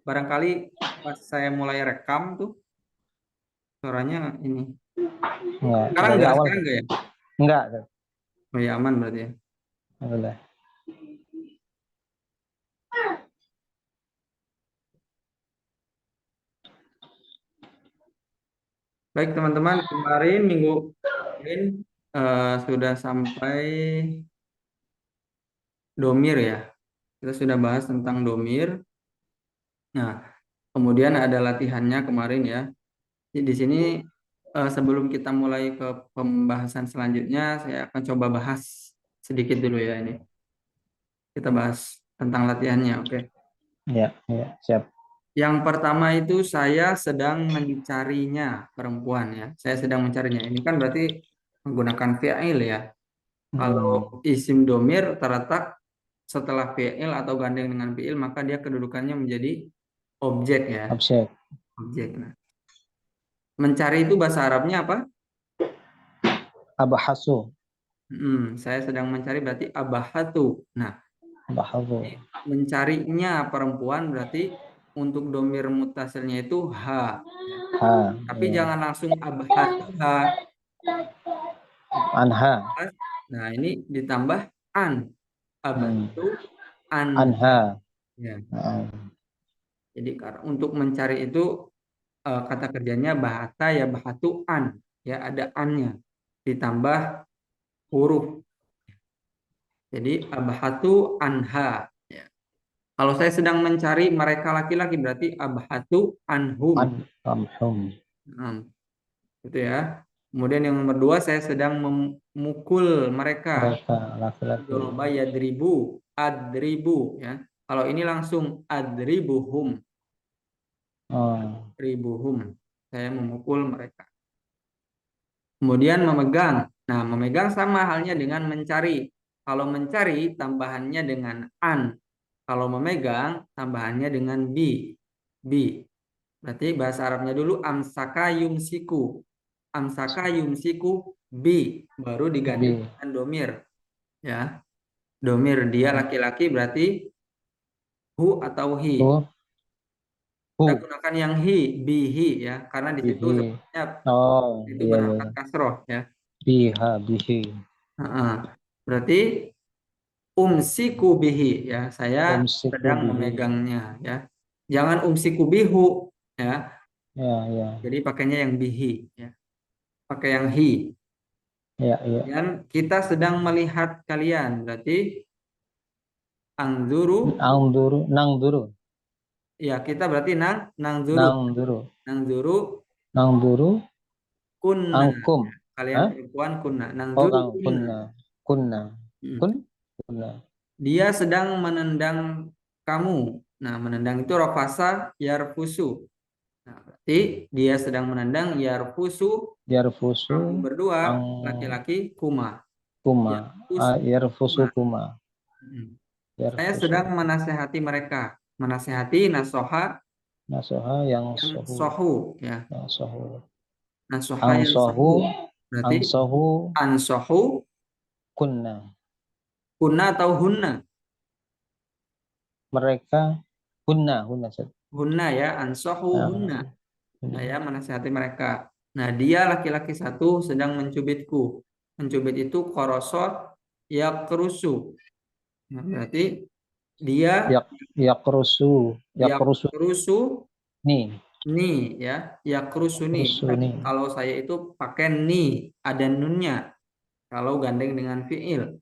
Barangkali pas saya mulai rekam tuh suaranya ini. Enggak, Sekarang dari enggak, awal. sekarang enggak ya? Enggak. Oh ya, aman berarti ya. Boleh. Baik teman-teman, kemarin minggu kemarin sudah sampai domir ya. Kita sudah bahas tentang domir. Nah, kemudian ada latihannya kemarin ya. Di sini sebelum kita mulai ke pembahasan selanjutnya, saya akan coba bahas sedikit dulu ya ini. Kita bahas tentang latihannya, oke. Ya, siap. Yang pertama itu saya sedang mencarinya perempuan ya. Saya sedang mencarinya. Ini kan berarti menggunakan fi'il ya. Kalau isim domir terletak setelah fi'il atau gandeng dengan fi'il, maka dia kedudukannya menjadi objek ya. Objek. Objek. Nah, mencari itu bahasa Arabnya apa? Abahasu. Saya sedang mencari berarti abahatu. Nah, Abahasu. mencarinya perempuan berarti untuk domir mutasilnya itu ha. Ya. Ha. Tapi Ya. jangan langsung abahatuha. Anha. Nah, ini ditambah an. Abahatu an. Anha. Ya. Nah, Jadi untuk mencari itu kata kerjanya bahata ya bahatu an. Ya, ada annya. Ditambah huruf. Jadi abahatu anha. Ya. Kalau saya sedang mencari mereka laki-laki berarti abahatu anhum. Anhum. Nah, itu ya. Kemudian yang nomor dua saya sedang memukul mereka. Mereka laki-laki. Doroba yadribu, adribu ya. Kalau ini langsung adribuhum, Oh. ribuhum. Saya memukul mereka. Kemudian memegang. Nah, memegang sama halnya dengan mencari. Kalau mencari tambahannya dengan an. Kalau memegang tambahannya dengan bi. Bi. Berarti bahasa Arabnya dulu amsaka yumsiku. Amsaka yumsiku bi. Baru digandeng Bi. dengan domir. Ya. Domir dia laki-laki berarti hu atau hi. Hu. Kita Hu. gunakan yang hi, bihi ya, karena di situ Bihi. sebenarnya Oh, itu iya, berhakat iya. kasroh ya. Biha. Bihi. Berarti umsiku bihi ya, saya Umsiku sedang bihi. memegangnya ya. Jangan umsiku bihu ya. Ya, ya. Jadi pakainya yang bihi ya. Pakai yang hi. Ya, ya. Dan kita sedang melihat kalian, berarti angzuru Angduru. Nangduru. ya kita berarti nangzuru. Nangduru. Nangzuru Nangduru. kunna. Angkum. Kalian Hah? perempuan kunna. Oh, Nangzuru kang kunna. kunna. Kunna. Hmm. Kun. Kunna. Dia sedang menendang kamu. Nah, menendang itu rafasa yarfusu. Nah, berarti dia sedang menendang yarfusu. Yarfusu. Kamu berdua, Angkuma. laki-laki, kuma. Yarfusu, Yarfusu kuma. kuma. Hmm. Saya Yarfusu. sedang menasehati mereka. Menasehati nasoha Nasoha yang yang sohu. sohu. Ya. Yang sohu. Nasoha Ang yang sohu. sohu. Berarti Ang sohu. ansohu, Kunna. kuna atau hunna. Mereka. Hunna. Hunna. Hunna ya, ansohu hunna. Hunna. Saya menasihati mereka. Nah, dia laki-laki satu sedang mencubitku. Mencubit itu korosot ya kerusu. Nah, berarti dia Yak. Yakrusu. ya Yakrusu. kerusu Nih. nih ya, ya kerusu nih. Yakrusu nih. Kalau saya itu pakai nih, ada nunnya. Kalau gandeng dengan fiil.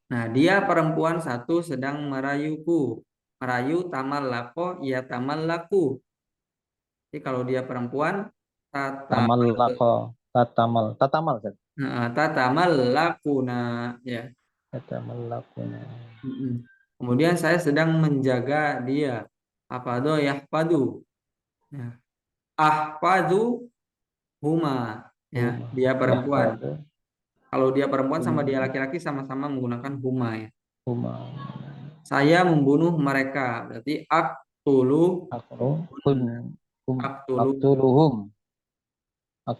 Nah, dia perempuan satu sedang merayuku. Merayu tamal lako, ya tamal laku. Jadi kalau dia perempuan, tata Tamal lako. Tatamal. Tatamal. nah, tatamalakuna ya. Tatamal lakuna. Mm-mm. Kemudian saya sedang menjaga dia. Apado yahpadu. Ya. Ahpadu huma. Ya, Huma. dia perempuan. Yahfadu. Kalau dia perempuan sama dia Huma. laki-laki sama-sama menggunakan huma ya. Huma. Saya membunuh mereka. Berarti aktulu Akru. Kun. aktulu Aktuluhum.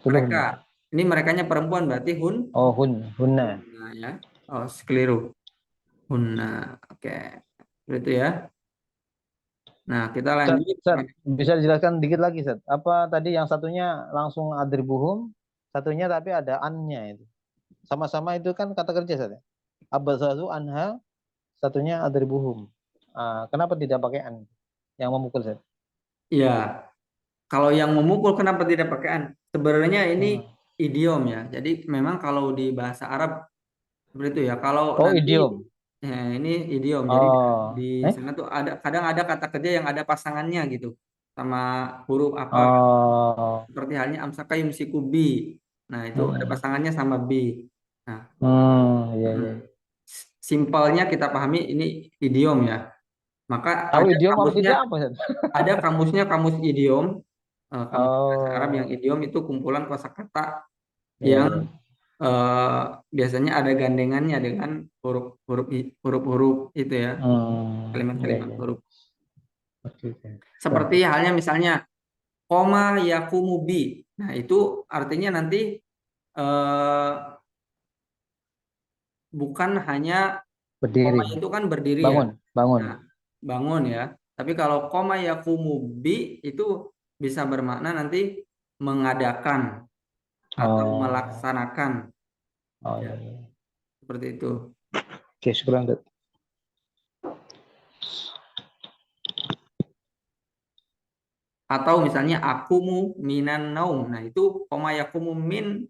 mereka. Aktuluhum. Ini merekanya perempuan berarti Oh, hun. Hunna. hunna ya. Oh, keliru. Hunna. Oke. Itu ya. Nah, kita Ustaz, lanjut. Ustaz, bisa dijelaskan dikit lagi, Ustaz? Apa tadi yang satunya langsung adribuhum, satunya tapi ada an-nya itu. Sama-sama itu kan kata kerja, Ustaz, ya? Abazazu anha, satunya adribuhum. Kenapa tidak pakai an? Yang memukul, Ustaz? Ya, kalau yang memukul kenapa tidak pakai an? Sebenarnya ini Hmm. idiom ya. Jadi memang kalau di bahasa Arab seperti itu ya. Kalau Oh, nanti idiom. ini idiom. Jadi di Oh, sana tuh ada kadang ada kata kerja yang ada pasangannya gitu sama huruf apa. oh, Seperti halnya amsaka yumsiku bi. Nah, itu ada hmm, pasangannya sama bi. Nah, iya, mm, iya. simpelnya kita pahami ini idiom ya. Maka Tahu idiom apa tidak apa, Ustaz? ada kamusnya kamus idiom. Kamus bahasa Arab yang Oh, idiom itu kumpulan kosakata iya, yang iya. eh, biasanya ada gandengannya dengan huruf-huruf itu ya, Iya, kalimat-kalimat iya. huruf. Oke, oke. Paham, Seperti Ustaz. halnya misalnya koma yakumu bi. Nah, itu artinya nanti eh, bukan hanya koma Berdiri, itu kan berdiri ya. bangun, bangun. Nah, bangun ya. Tapi kalau koma yakumu bi itu bisa bermakna nanti mengadakan atau Oh, melaksanakan oh, ya, iya, iya. seperti itu. Oke, syukuran, Ustaz. Atau misalnya akumu minan naum. Nah, itu koma yakumu min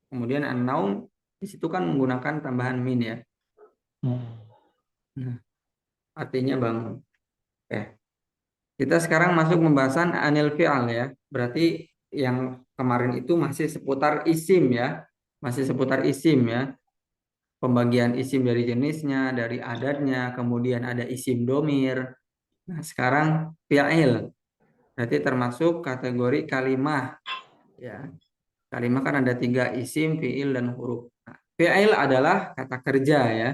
kemudian an naum di situ kan menggunakan tambahan min ya. Hmm. Nah, artinya bangun. Oke. Kita sekarang masuk pembahasan anil fi'al ya. Berarti yang kemarin itu masih seputar isim ya. Masih seputar isim ya. Pembagian isim dari jenisnya, dari adatnya, kemudian ada isim domir. Nah, sekarang fi'il. Berarti termasuk kategori kalimah ya. Kalimah kan ada tiga, isim, fi'il, dan huruf. Nah, fi'il adalah kata kerja ya.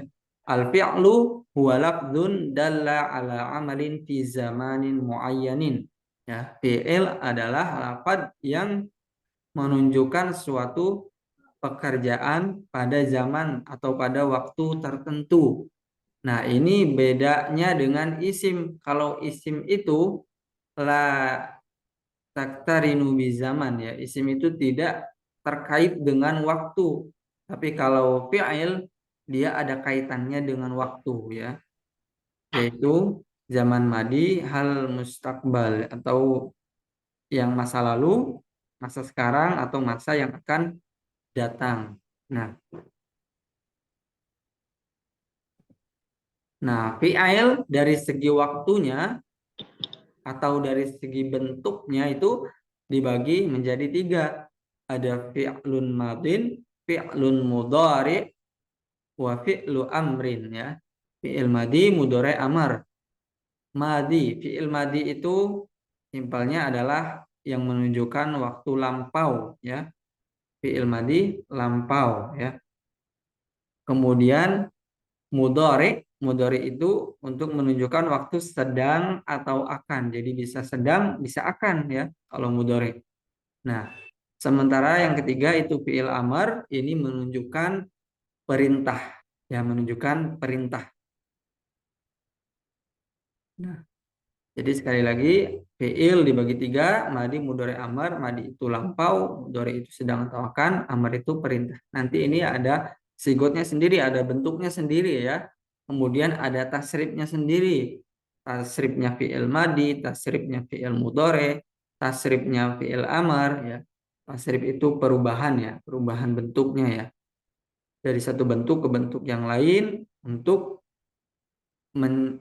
Al-fi'lu huwa lafdzun dalla ala amalin fi zamanin muayyanin. Ya, fi'il adalah lafaz yang menunjukkan suatu pekerjaan pada zaman atau pada waktu tertentu. Nah, ini bedanya dengan isim. Kalau isim itu la taktarinu zaman ya. Isim itu tidak terkait dengan waktu. Tapi kalau fi'il dia ada kaitannya dengan waktu ya, yaitu zaman madi, hal mustakbal atau yang masa lalu, masa sekarang atau masa yang akan datang. Nah, fi'il dari segi waktunya atau dari segi bentuknya itu dibagi menjadi tiga. Ada fi'lun madin, fi'lun mudhari, wa fi'lu amrin ya. Fi'il madi, mudhari, amar. Madi, fi'il madi itu simpelnya adalah yang menunjukkan waktu lampau ya. Fi'il madi lampau ya. Kemudian mudhari, mudhari itu untuk menunjukkan waktu sedang atau akan. Jadi bisa sedang, bisa akan ya kalau mudhari. Nah, sementara yang ketiga itu fi'il amar ini menunjukkan perintah ya, menunjukkan perintah. Nah, jadi sekali lagi fi'il dibagi tiga, madi, mudhari, amar. Madi itu lampau, mudhari itu sedang atau akan, amar itu perintah. Nanti ini ada sigotnya sendiri, ada bentuknya sendiri ya. Kemudian ada tasrifnya sendiri. Tasrifnya fi'il madi, tasrifnya fi'il mudhari, tasrifnya fi'il amar ya. Tasrif itu perubahan ya, perubahan bentuknya ya. Dari satu bentuk ke bentuk yang lain untuk men,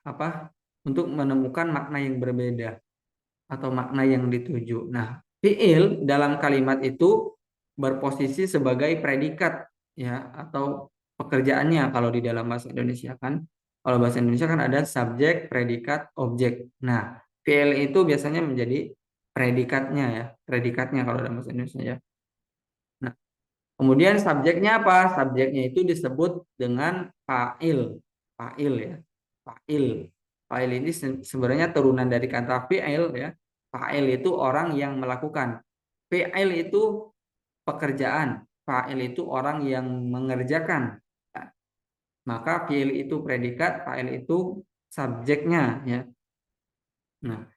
apa untuk menemukan makna yang berbeda atau makna yang dituju. Nah, fiil dalam kalimat itu berposisi sebagai predikat ya atau pekerjaannya kalau di dalam bahasa Indonesia kan. Kalau bahasa Indonesia kan ada subjek, predikat, objek. Nah, fiil itu biasanya menjadi predikatnya ya, predikatnya kalau dalam bahasa Indonesia ya. Nah, kemudian subjeknya apa? Subjeknya itu disebut dengan fa'il. Fa'il ya. Fa'il. Fa'il ini sebenarnya turunan dari kata fi'il ya. Fa'il itu orang yang melakukan. Fi'il itu pekerjaan. Fa'il itu orang yang mengerjakan. Ya. maka fiil itu predikat, fa'il itu subjeknya ya. Nah,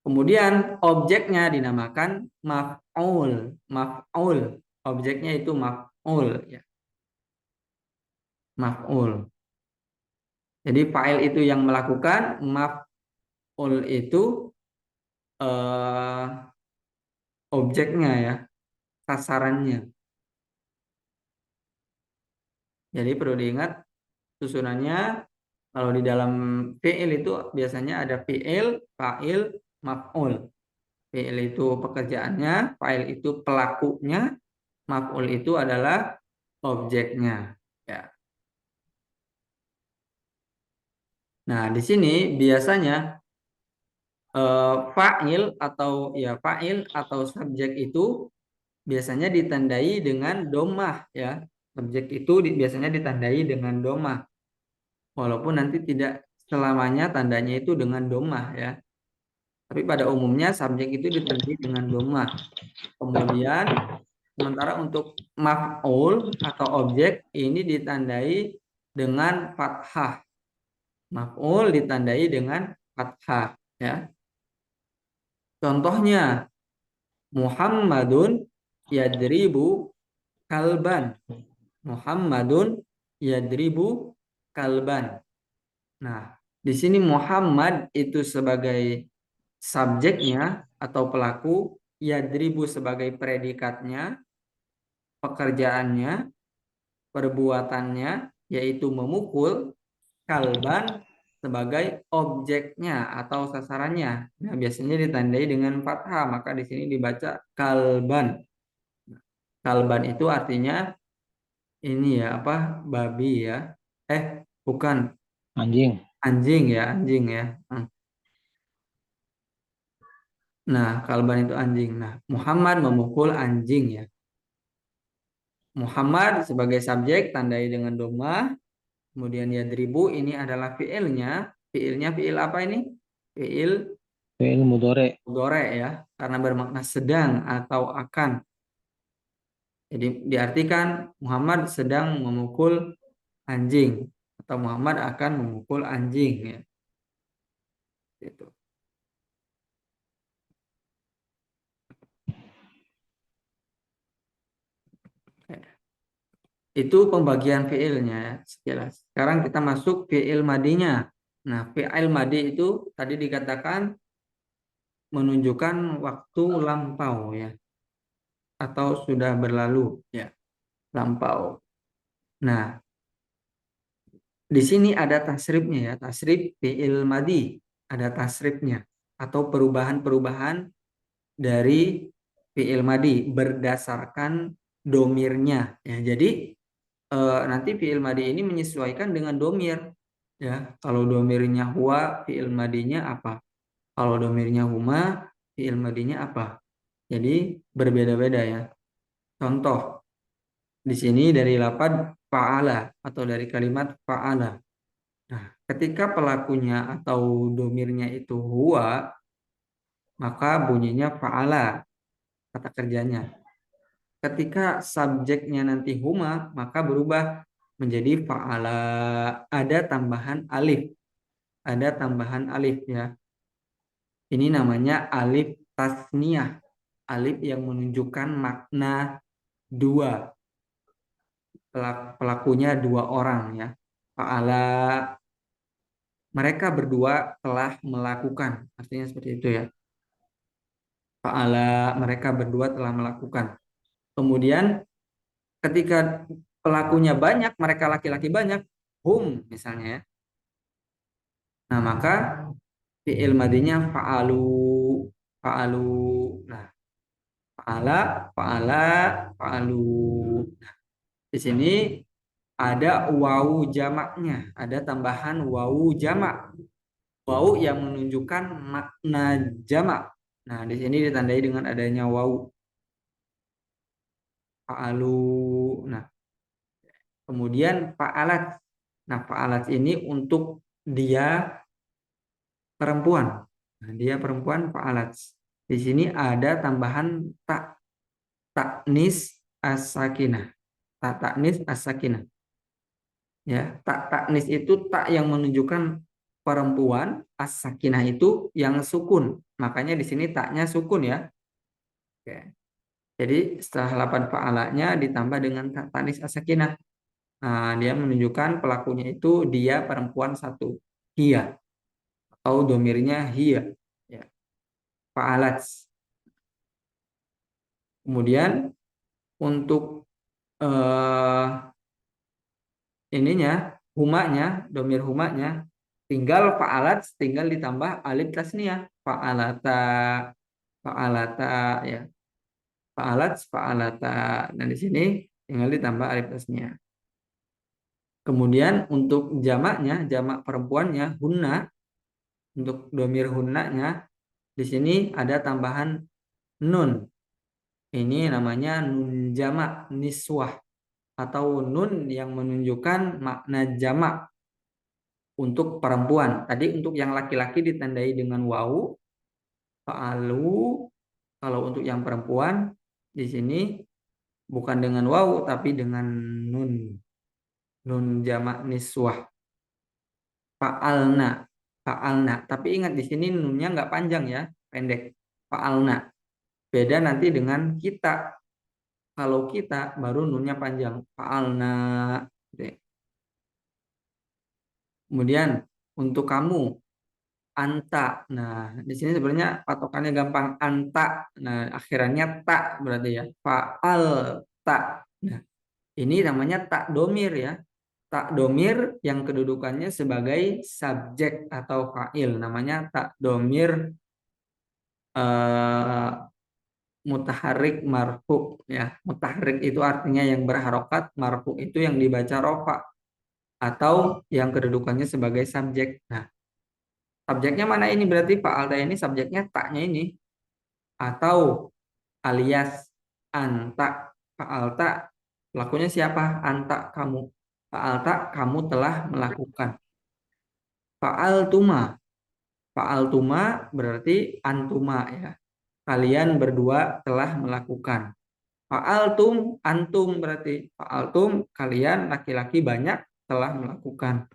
kemudian objeknya dinamakan maf'ul. Maf'ul. Objeknya itu maf'ul ya. Maf'ul. Jadi fa'il itu yang melakukan, maf'ul itu eh, objeknya ya, sasarannya. Jadi perlu diingat susunannya kalau di dalam fi'il itu biasanya ada fi'il, fa'il, maf'ul. Fi'il itu pekerjaannya, fa'il itu pelakunya, maf'ul itu adalah objeknya. Ya. Nah, di sini biasanya fa'il atau subjek itu biasanya ditandai dengan domah ya. Subjek itu biasanya ditandai dengan domah. Walaupun nanti tidak selamanya tandanya itu dengan domah ya. Tapi pada umumnya subjek itu ditandai dengan domah. Kemudian sementara untuk maf'ul atau objek ini ditandai dengan fathah. Maf'ul ditandai dengan fathah ya. Contohnya Muhammadun yadribu kalban. Muhammadun yadribu kalban. Nah, di sini Muhammad itu sebagai subjeknya atau pelaku, yadribu sebagai predikatnya, pekerjaannya, perbuatannya yaitu memukul, kalban sebagai objeknya atau sasarannya. Nah, biasanya ditandai dengan fathah, maka di sini dibaca kalban. Kalban itu artinya ini ya apa? Babi ya. Bukan Anjing. anjing ya, anjing ya. Nah, kalban itu anjing. Nah, Muhammad memukul anjing ya. Muhammad sebagai subjek tandai dengan domah. Kemudian yadribu ini adalah fiilnya. Fiilnya fiil apa ini? Fiil Fi'il mudhari. mudhari ya, karena bermakna sedang atau akan. Jadi diartikan Muhammad sedang memukul anjing atau Muhammad akan memukul anjing ya. Gitu. Itu pembagian fiilnya ya, sekilas. Sekarang kita masuk fiil madinya. Nah, fiil madi itu tadi dikatakan menunjukkan waktu lampau ya atau sudah berlalu ya, lampau. Nah, di sini ada tasrifnya ya, tasrif fiil madi, ada tasrifnya atau perubahan-perubahan dari fiil madi berdasarkan domirnya ya. Jadi nanti fiil madi ini menyesuaikan dengan domir ya. Kalau domirnya huwa, fiil madinya apa? Kalau domirnya huma, fiil madinya apa? Jadi berbeda-beda ya. Contoh di sini dari lafaz fa'ala atau dari kalimat fa'ala. Nah, ketika pelakunya atau domirnya itu huwa, maka bunyinya fa'ala, kata kerjanya. Ketika subjeknya nanti huma, maka berubah menjadi fa'ala. Ada tambahan alif. Ada tambahan alif ya. Ini namanya alif tasniyah. Alif yang menunjukkan makna dua. Pelakunya dua orang ya. Fa'ala, mereka berdua telah melakukan. Artinya seperti itu ya. Fa'ala, mereka berdua telah melakukan. Kemudian ketika pelakunya banyak, mereka laki-laki banyak, hum misalnya ya. Nah, maka fi'il madinya fa'alu, fa'alu. Nah, fa'ala, fa'ala, fa'alu. Nah, di sini ada wawu jamaknya, ada tambahan wawu jamak. Wawu yang menunjukkan makna jamak. Nah, di sini ditandai dengan adanya wawu. Fa'alu. Nah, kemudian fa'alat. Nah, fa'alat ini untuk dia perempuan. Nah, dia perempuan fa'alat. Di sini ada tambahan taknis as-sakinah. Taknis as-sakinah. Ya, tak taknis itu tak yang menunjukkan perempuan, as-sakinah itu yang sukun. Makanya di sini taknya sukun ya. Oke. Jadi setelah 8 fa'alanya ditambah dengan tak taknis as-sakinah. Nah, dia menunjukkan pelakunya itu dia perempuan satu. Hia atau domirnya hia. Ya, fa'alat. Kemudian untuk eh, ininya humanya, domir humanya tinggal fa'alat, tinggal ditambah alif tasniyah fa'alata, fa'alata ya, fa'alat, fa'alata. Dan di sini tinggal ditambah alif tasniyah. Kemudian untuk jamaknya, jamak perempuannya hunna, untuk domir hunnanya di sini ada tambahan nun. Ini namanya nun jamak niswah atau nun yang menunjukkan makna jamak untuk perempuan. Tadi untuk yang laki-laki ditandai dengan wawu, fa'alu. Kalau untuk yang perempuan di sini bukan dengan wawu tapi dengan nun. Nun jamak niswah. Fa'alna. Fa'alna. Tapi ingat di sini nunnya nggak panjang ya, pendek. Fa'alna. Beda nanti dengan kita. Kalau kita baru nunnya panjang. Fa'alna. Kemudian untuk kamu anta. Nah, di sini sebenarnya patokannya gampang anta. Nah, akhirannya tak berarti ya. Faal tak. Nah, ini namanya tak domir ya. Tak domir yang kedudukannya sebagai subjek atau fa'il. Namanya tak domir eh, mutaharik marfu ya. Mutaharik itu artinya yang berharokat, marfu itu yang dibaca rofa atau yang kedudukannya sebagai subjek. Nah, subjeknya mana ini? Berarti fa'alta ini subjeknya taknya ini. Atau alias anta, fa'alta. Pelakunya siapa? Anta, kamu. Fa'alta, kamu telah melakukan. Fa'altuma. Fa'altuma berarti antuma ya. Kalian berdua telah melakukan. Fa'altum, antum berarti. Fa'altum, kalian laki-laki banyak telah melakukan.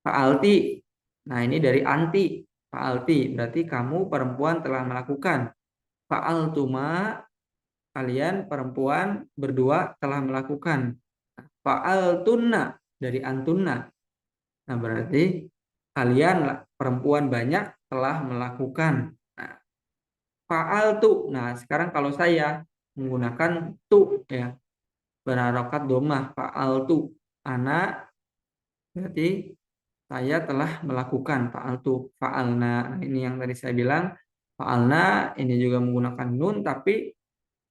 Fa'alti. Nah, ini dari anti. Fa'alti berarti kamu perempuan telah melakukan. Fa'altuma, kalian perempuan berdua telah melakukan. Fa'altunna dari antunna. Nah, berarti kalian perempuan banyak telah melakukan. Nah, fa'altu. Nah, sekarang kalau saya menggunakan tu ya, berharokat domah fa'altu. Anak berarti saya telah melakukan fa'altu, fa'alna. Nah, ini yang tadi saya bilang fa'alna ini juga menggunakan nun tapi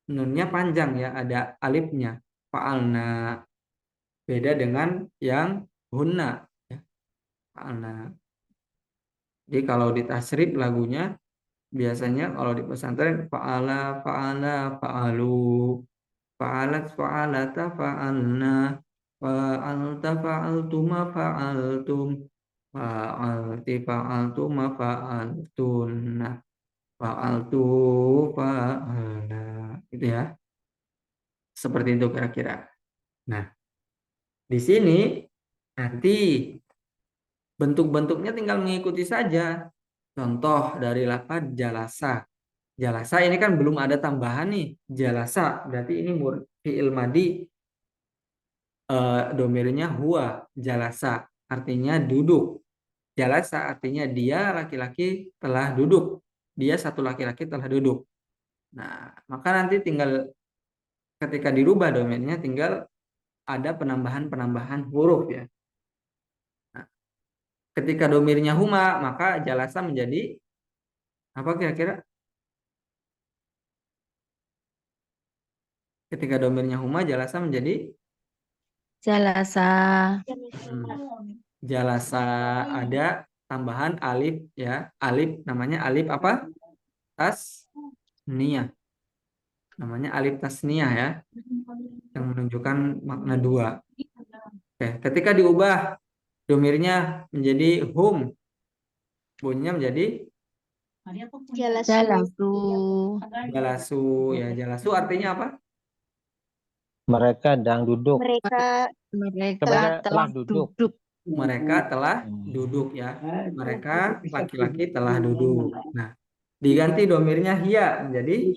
nunnya panjang ya, ada alifnya. Fa'alna beda dengan yang hunna ya, fa'alna. Jadi kalau di tasrif lagunya biasanya kalau di pesantren fa'ala, fa'ala, fa'alu, fa'alat, fa'alata, fa'alna, fa'alta, fa'altuma, fa'altum, fa'alti, fa'altuma, fa'altunna, fa'altu, fa'alna. Gitu ya. Seperti itu kira-kira. Nah, di sini nanti bentuk-bentuknya tinggal mengikuti saja. Contoh dari lafaz jalasa. Jalasa ini kan belum ada tambahan nih. Jalasa berarti ini fi'il madi, domirnya huwa. Jalasa artinya duduk. Jalasa artinya dia laki-laki telah duduk. Dia satu laki-laki telah duduk. Nah, maka nanti tinggal ketika dirubah domirnya tinggal ada penambahan-penambahan huruf ya. Nah, ketika domirnya huma, maka jalasa menjadi apa kira-kira? Ketika domirnya huma, jalasa menjadi Jalasa. jalasa. Ada tambahan alif ya. Alif namanya alif apa? Tasniyah. Namanya alif tasniyah ya, yang menunjukkan makna dua. Oke, ketika diubah domirnya menjadi hum, bunyinya menjadi Jalasu. jalasu ya. Jalasu artinya apa? Mereka sedang duduk. Mereka Mereka Mereka telah telah duduk. duduk. Mereka telah duduk ya. Mereka laki-laki telah duduk. Nah, diganti domirnya hiya menjadi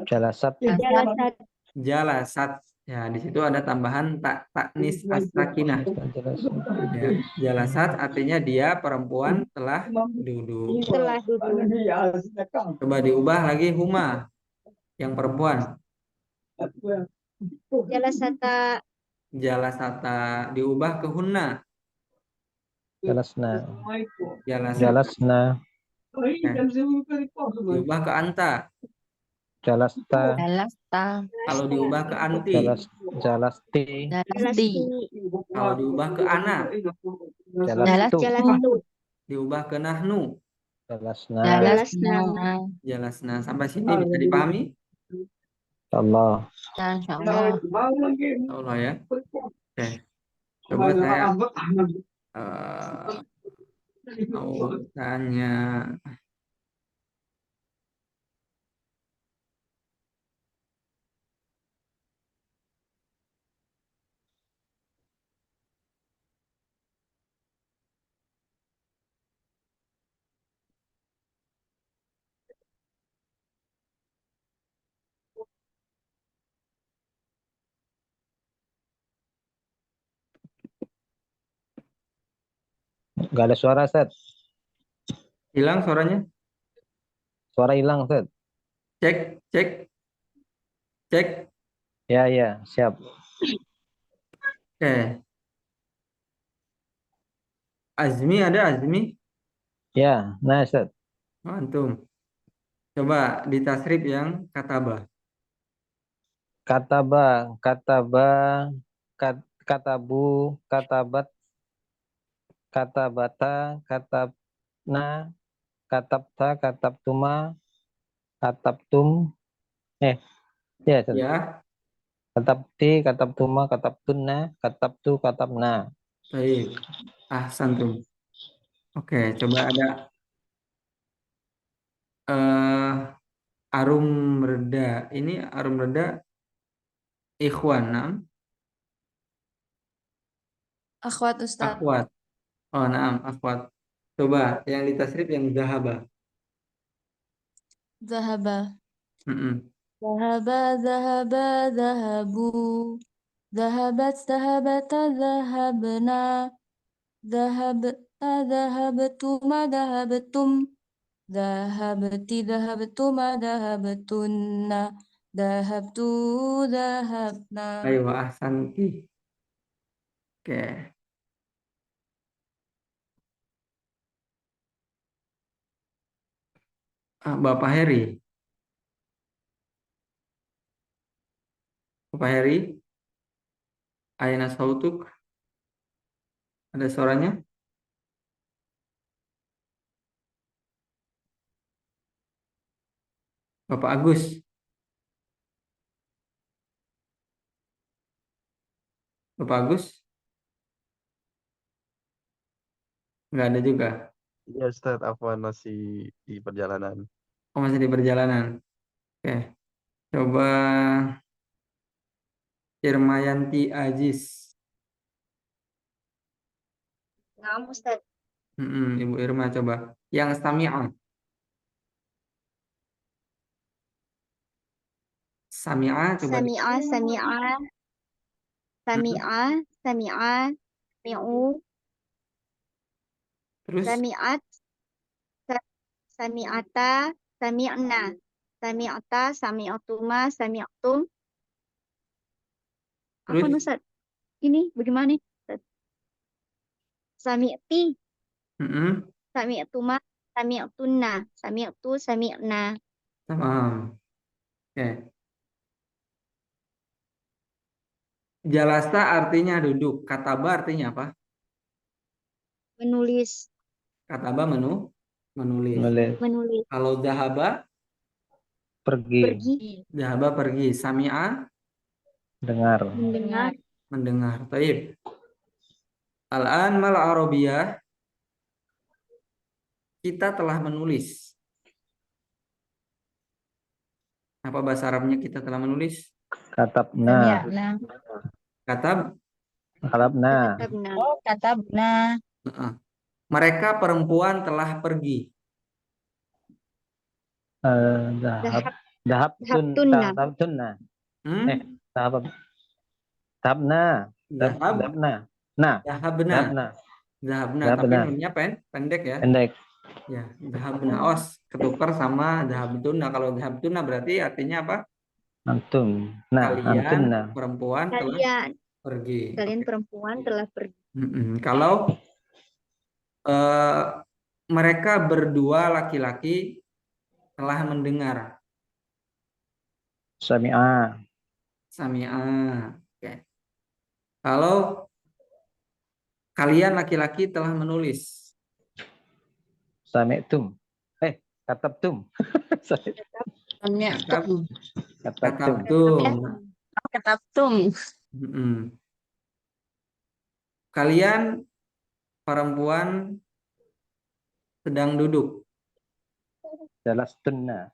Jalasat. jalasat. jalasat. Ya, di situ ada tambahan taknis as-sakinah. Ya, jalasat artinya dia perempuan telah duduk. Telah duduk. Coba diubah lagi huma yang perempuan. Jalasata. Jalasata diubah ke hunna. Jalasna. Jalasat Jalasna. diubah ke anta. Jalasta. Jalasta. Kalau diubah ke anti. Jalasti. Jalasti. Kalau diubah ke ana. Jalastu. Jalastu. Diubah ke nahnu. Jalasna. Jalasna. Jalasna. Sampai sini bisa dipahami? Allah. Insyaallah. Allah ya. Oke. Coba saya mau tanya. Gak ada suara, Set. Hilang suaranya? Suara hilang, Set. Cek, cek, cek. Ya, ya, siap. Oke. Azmi ada Azmi? Ya, nah, Set. Antum. Coba ditasrif yang kataba. Kataba, kataba, katabu, katabat, katabata, katabna, katabta, katabtuma, katabtum, ya, Set. Ya, Katabti, katabtuma, katabtunna, katabtu, katabna. baik. Ahsantum. Oke, coba ada arum reda. Ini arum reda ikhwan, naam. Akhwat Ustaz. Akhwat. Oh, naam, akhwat. Coba yang ditasrif yang zahaba. Zahaba. Mm-mm. Zahaba, zahaba, zahabu. Zahabat, zahabata, zahabna. Zahabta, zahabtuma, zahabtum. Zahabti, zahabtuma, zahabtunna. Zahabtu, zahabna. Ayo, ahsanti. Oke. Bapak Heri. Bapak Heri, Aina sautuk. Ada suaranya? Bapak Agus. Bapak Agus? Nggak ada juga. Ya Ustaz, Afwan masih di perjalanan. Oh, masih di perjalanan. Oke. Coba Irmayanti Aziz. Nah, Ustaz. Ibu Irma coba. Yang sami'ah. Sami'ah coba. Sami'a, sami'a, sami'a, sami'a, sami'u, Terus sami'at, sami'ata, sami'na, sami'ata, sami'atuma, sami'atum. Apa terus Ustaz? Ini bagaimana nih? Ustaz? Sami'ti, mm-mm. sami'atuma, sami'atunna, sami'atu, sami'na. Tamam. Oke. Jalasta artinya duduk. Kataba artinya apa? Menulis, Kataba menulis. Menulis. menulis, Kalau dahaba, Pergi. pergi, dahaba pergi. Sami'a Dengar. mendengar, mendengar. Taib. Al-an mal arabiyah, kita telah menulis. Apa bahasa Arabnya kita telah menulis? Katabna. Sami'na. Katab. Katabna. Katabna. Oh, katabna. Mereka perempuan telah pergi. Dahab. Dahabtunna. Dahabtunna. Hmm? Dahab. Dahabna. Dahab. Dahabna. Nah. Dahabna. Dahabna. Dahabna. Tapi Dahabna. nunnya pendek ya. Pendek. Ya, dahabna. Os ketukar sama dahabtunna. Kalau dahabtunna berarti artinya apa? Antum. Nah, Kalian antumna. perempuan telah pergi. Kalian perempuan telah pergi. Kalau mereka berdua laki-laki telah mendengar. Sami'a. Sami'a. Oke. Kalau kalian laki-laki telah menulis. Sami'tum. Katabtum. Sami'tum. Katabtum. Katabtum. Katabtum. Kalian perempuan sedang duduk. Jalastunna.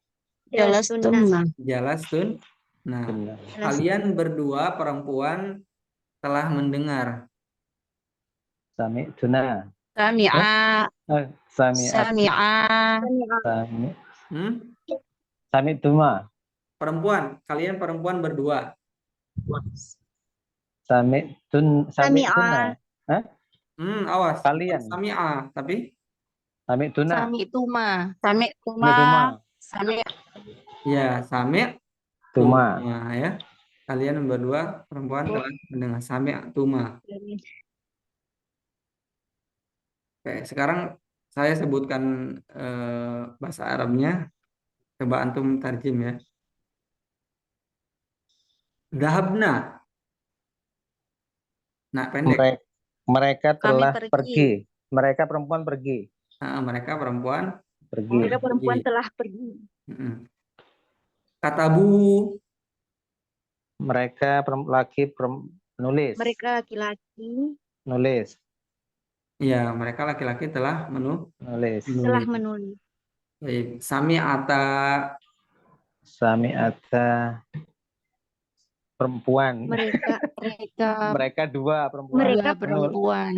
Jalastunna. Jalastun. Nah, Tunna. kalian berdua perempuan telah mendengar. Sami'tuna. Sami'a. Sami'at. Sami'a. Sami'tuma. Perempuan, kalian perempuan berdua. Sami'tuna. Awas. Kalian. Sami'a, tapi Sami'tuna. Sami'tuma. Sami'tuma. Sami'. ya sami' Tuma. tuma ya. Kalian berdua perempuan telah mendengar sami' tuma. Oke, sekarang saya sebutkan bahasa Arabnya. Coba antum tarjim ya. Dahabna. Nah, pendek. Mereka telah pergi. pergi. Mereka perempuan pergi. Mereka perempuan Pergi. Mereka perempuan telah pergi. Katabu. Mereka laki penulis. Mereka laki-laki Nulis. Ya, mereka laki-laki telah Nulis. telah menulis. Baik. Sami'ata. Sami'ata. Perempuan. Mereka dua perempuan. Mereka perempuan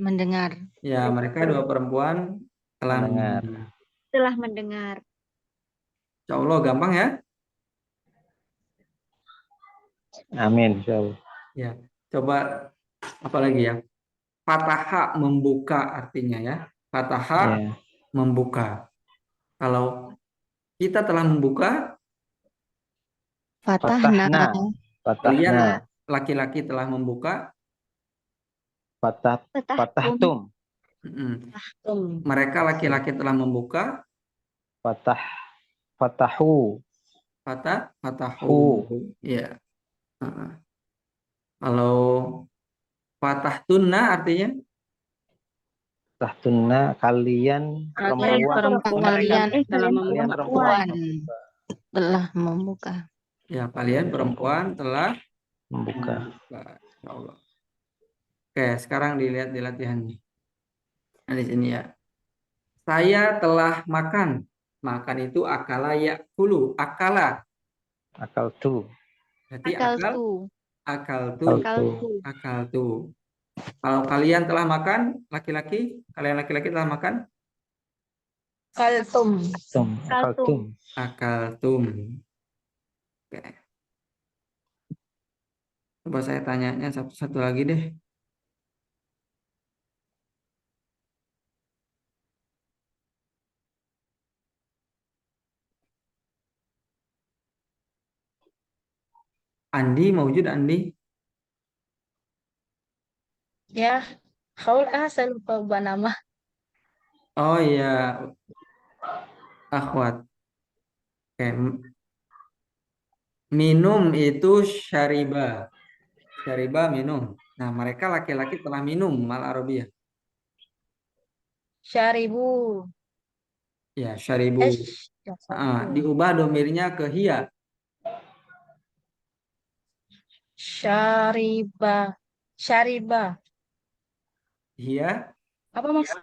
Mendengar. Ya, mereka dua perempuan telah Mendengar. telah mendengar. Insya Allah gampang ya. Amin. Insyaallah. Ya, coba apa lagi ya? Fataha membuka artinya ya. Fataha Ya. membuka. Kalau kita telah membuka, Fatahna. kalian laki-laki telah membuka. Fatahtum. Mereka laki-laki telah membuka. Fatahu. Fatahu. Ya. Kalau fatahtunna artinya Fatahtunna kalian perempuan. Kalian Kalian perempuan telah membuka. Ya, kalian perempuan telah Membuka. Insya Allah. Oke, sekarang dilihat di latihannya. Nah, di sini ya. Saya telah makan. Makan itu akala yakulu. Akala. Akal tu. Jadi Akal tu. Kalau kalian telah makan, kalian laki-laki telah makan? Kaltum. Akaltum. Oke. Coba saya tanyanya satu-satu lagi deh. Andi, mawujud Andi? Ya, saya lupa ubah nama. Oh iya, akhwat. Oke. Minum itu syariba. Syariba minum. Nah, mereka laki-laki telah minum mal arabiyah. Syaribu. Ya, syaribu. Diubah domirnya ke hiya. Syariba. Hiya. Apa maksud?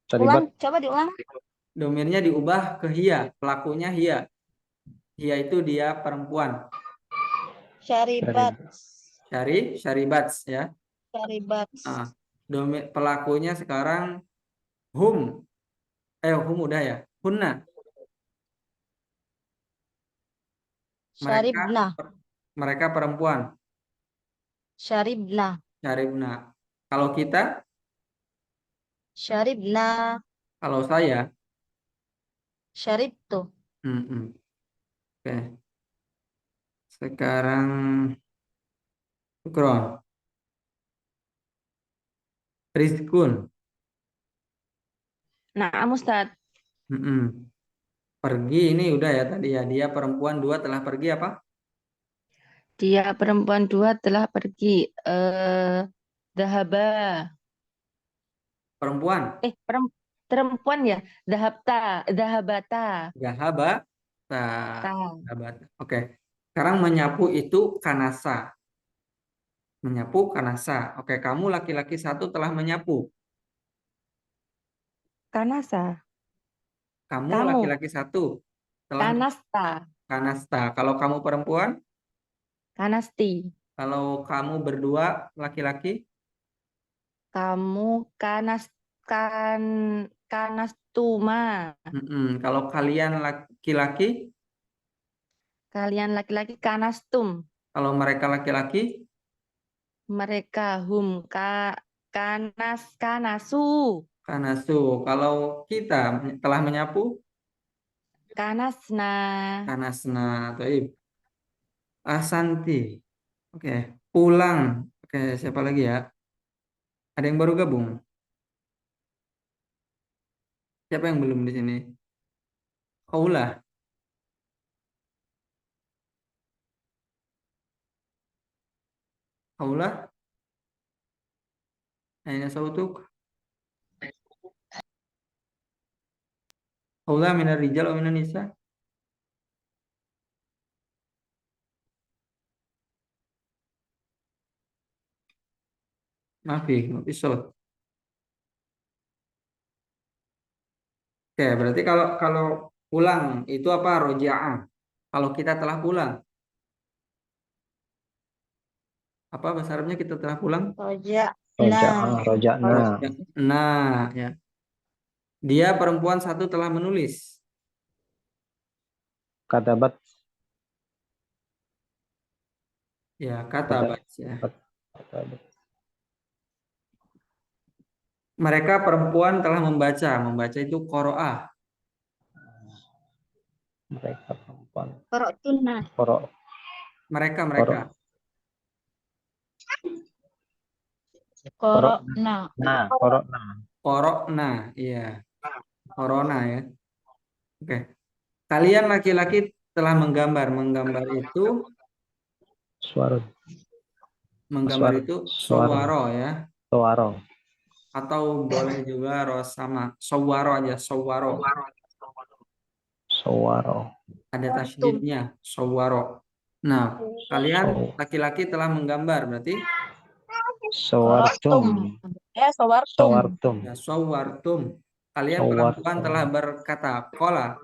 Terlibat. Coba diulang. Domirnya diubah ke hiya. Pelakunya hiya. Hiya itu dia perempuan. Syaribat. syaribats ya. Syaribat. Pelakunya sekarang hum. Hum udah ya. Hunna. Syaribna. Mereka perempuan. Syaribna. Syaribna. Kalau kita, Syaribna. kalau saya, Syaribtu. Oke. Sekarang Syukron. Rizkun. Nah, Ustadz. Pergi ini udah ya tadi ya. Dia perempuan 2 telah pergi apa? Dia perempuan 2 telah pergi. Dahaba. Perempuan. Perempuan ya. Dahabata. Gahaba. Ta. Oke. Sekarang menyapu itu kanasa. Menyapu kanasa. Oke, kamu laki-laki 1 telah menyapu. Kanasa. Kamu Kamu. laki-laki 1 telah Kanasta. kanasta. Kalau kamu perempuan, Kanasti. kalau kamu berdua laki-laki, Kamu kanastuma. Kalau kalian laki-laki, Kalian laki-laki kanastum. kalau mereka laki-laki, Mereka kanasu. kanasu. Kalau kita telah menyapu, Kanasna. kanasna. Taib. Asanti. Oke. Pulang. Oke, siapa lagi ya? Ada yang baru gabung? Siapa yang belum di sini? Kaulah. Kaulah. Aina sautuk. Kaulah minar rijal atau minar nisa? Mafi sot. Oke, berarti kalau pulang itu apa? Rojaah. Kalau kita telah pulang, apa bahasa Arabnya kita telah pulang? Roja'na. Nah, ya. Dia perempuan 1 telah menulis. Katabat. Ya, kata baca. Katabat. Mereka perempuan telah membaca. Membaca itu qoro'ah. Mereka perempuan. Qara'tunna. Mereka. Korokna. Qoro'na, iya. Corona ya. Oke. Kalian laki-laki telah menggambar. Menggambar itu sawaro ya. Sawaro. Atau boleh juga sama sawaro aja, sawaro. Ada tasydidnya, sawaro. Nah, kalian laki-laki telah menggambar berarti Sawartum. Sawartum. ya, sawartum. Kalian perempuan telah berkata, kola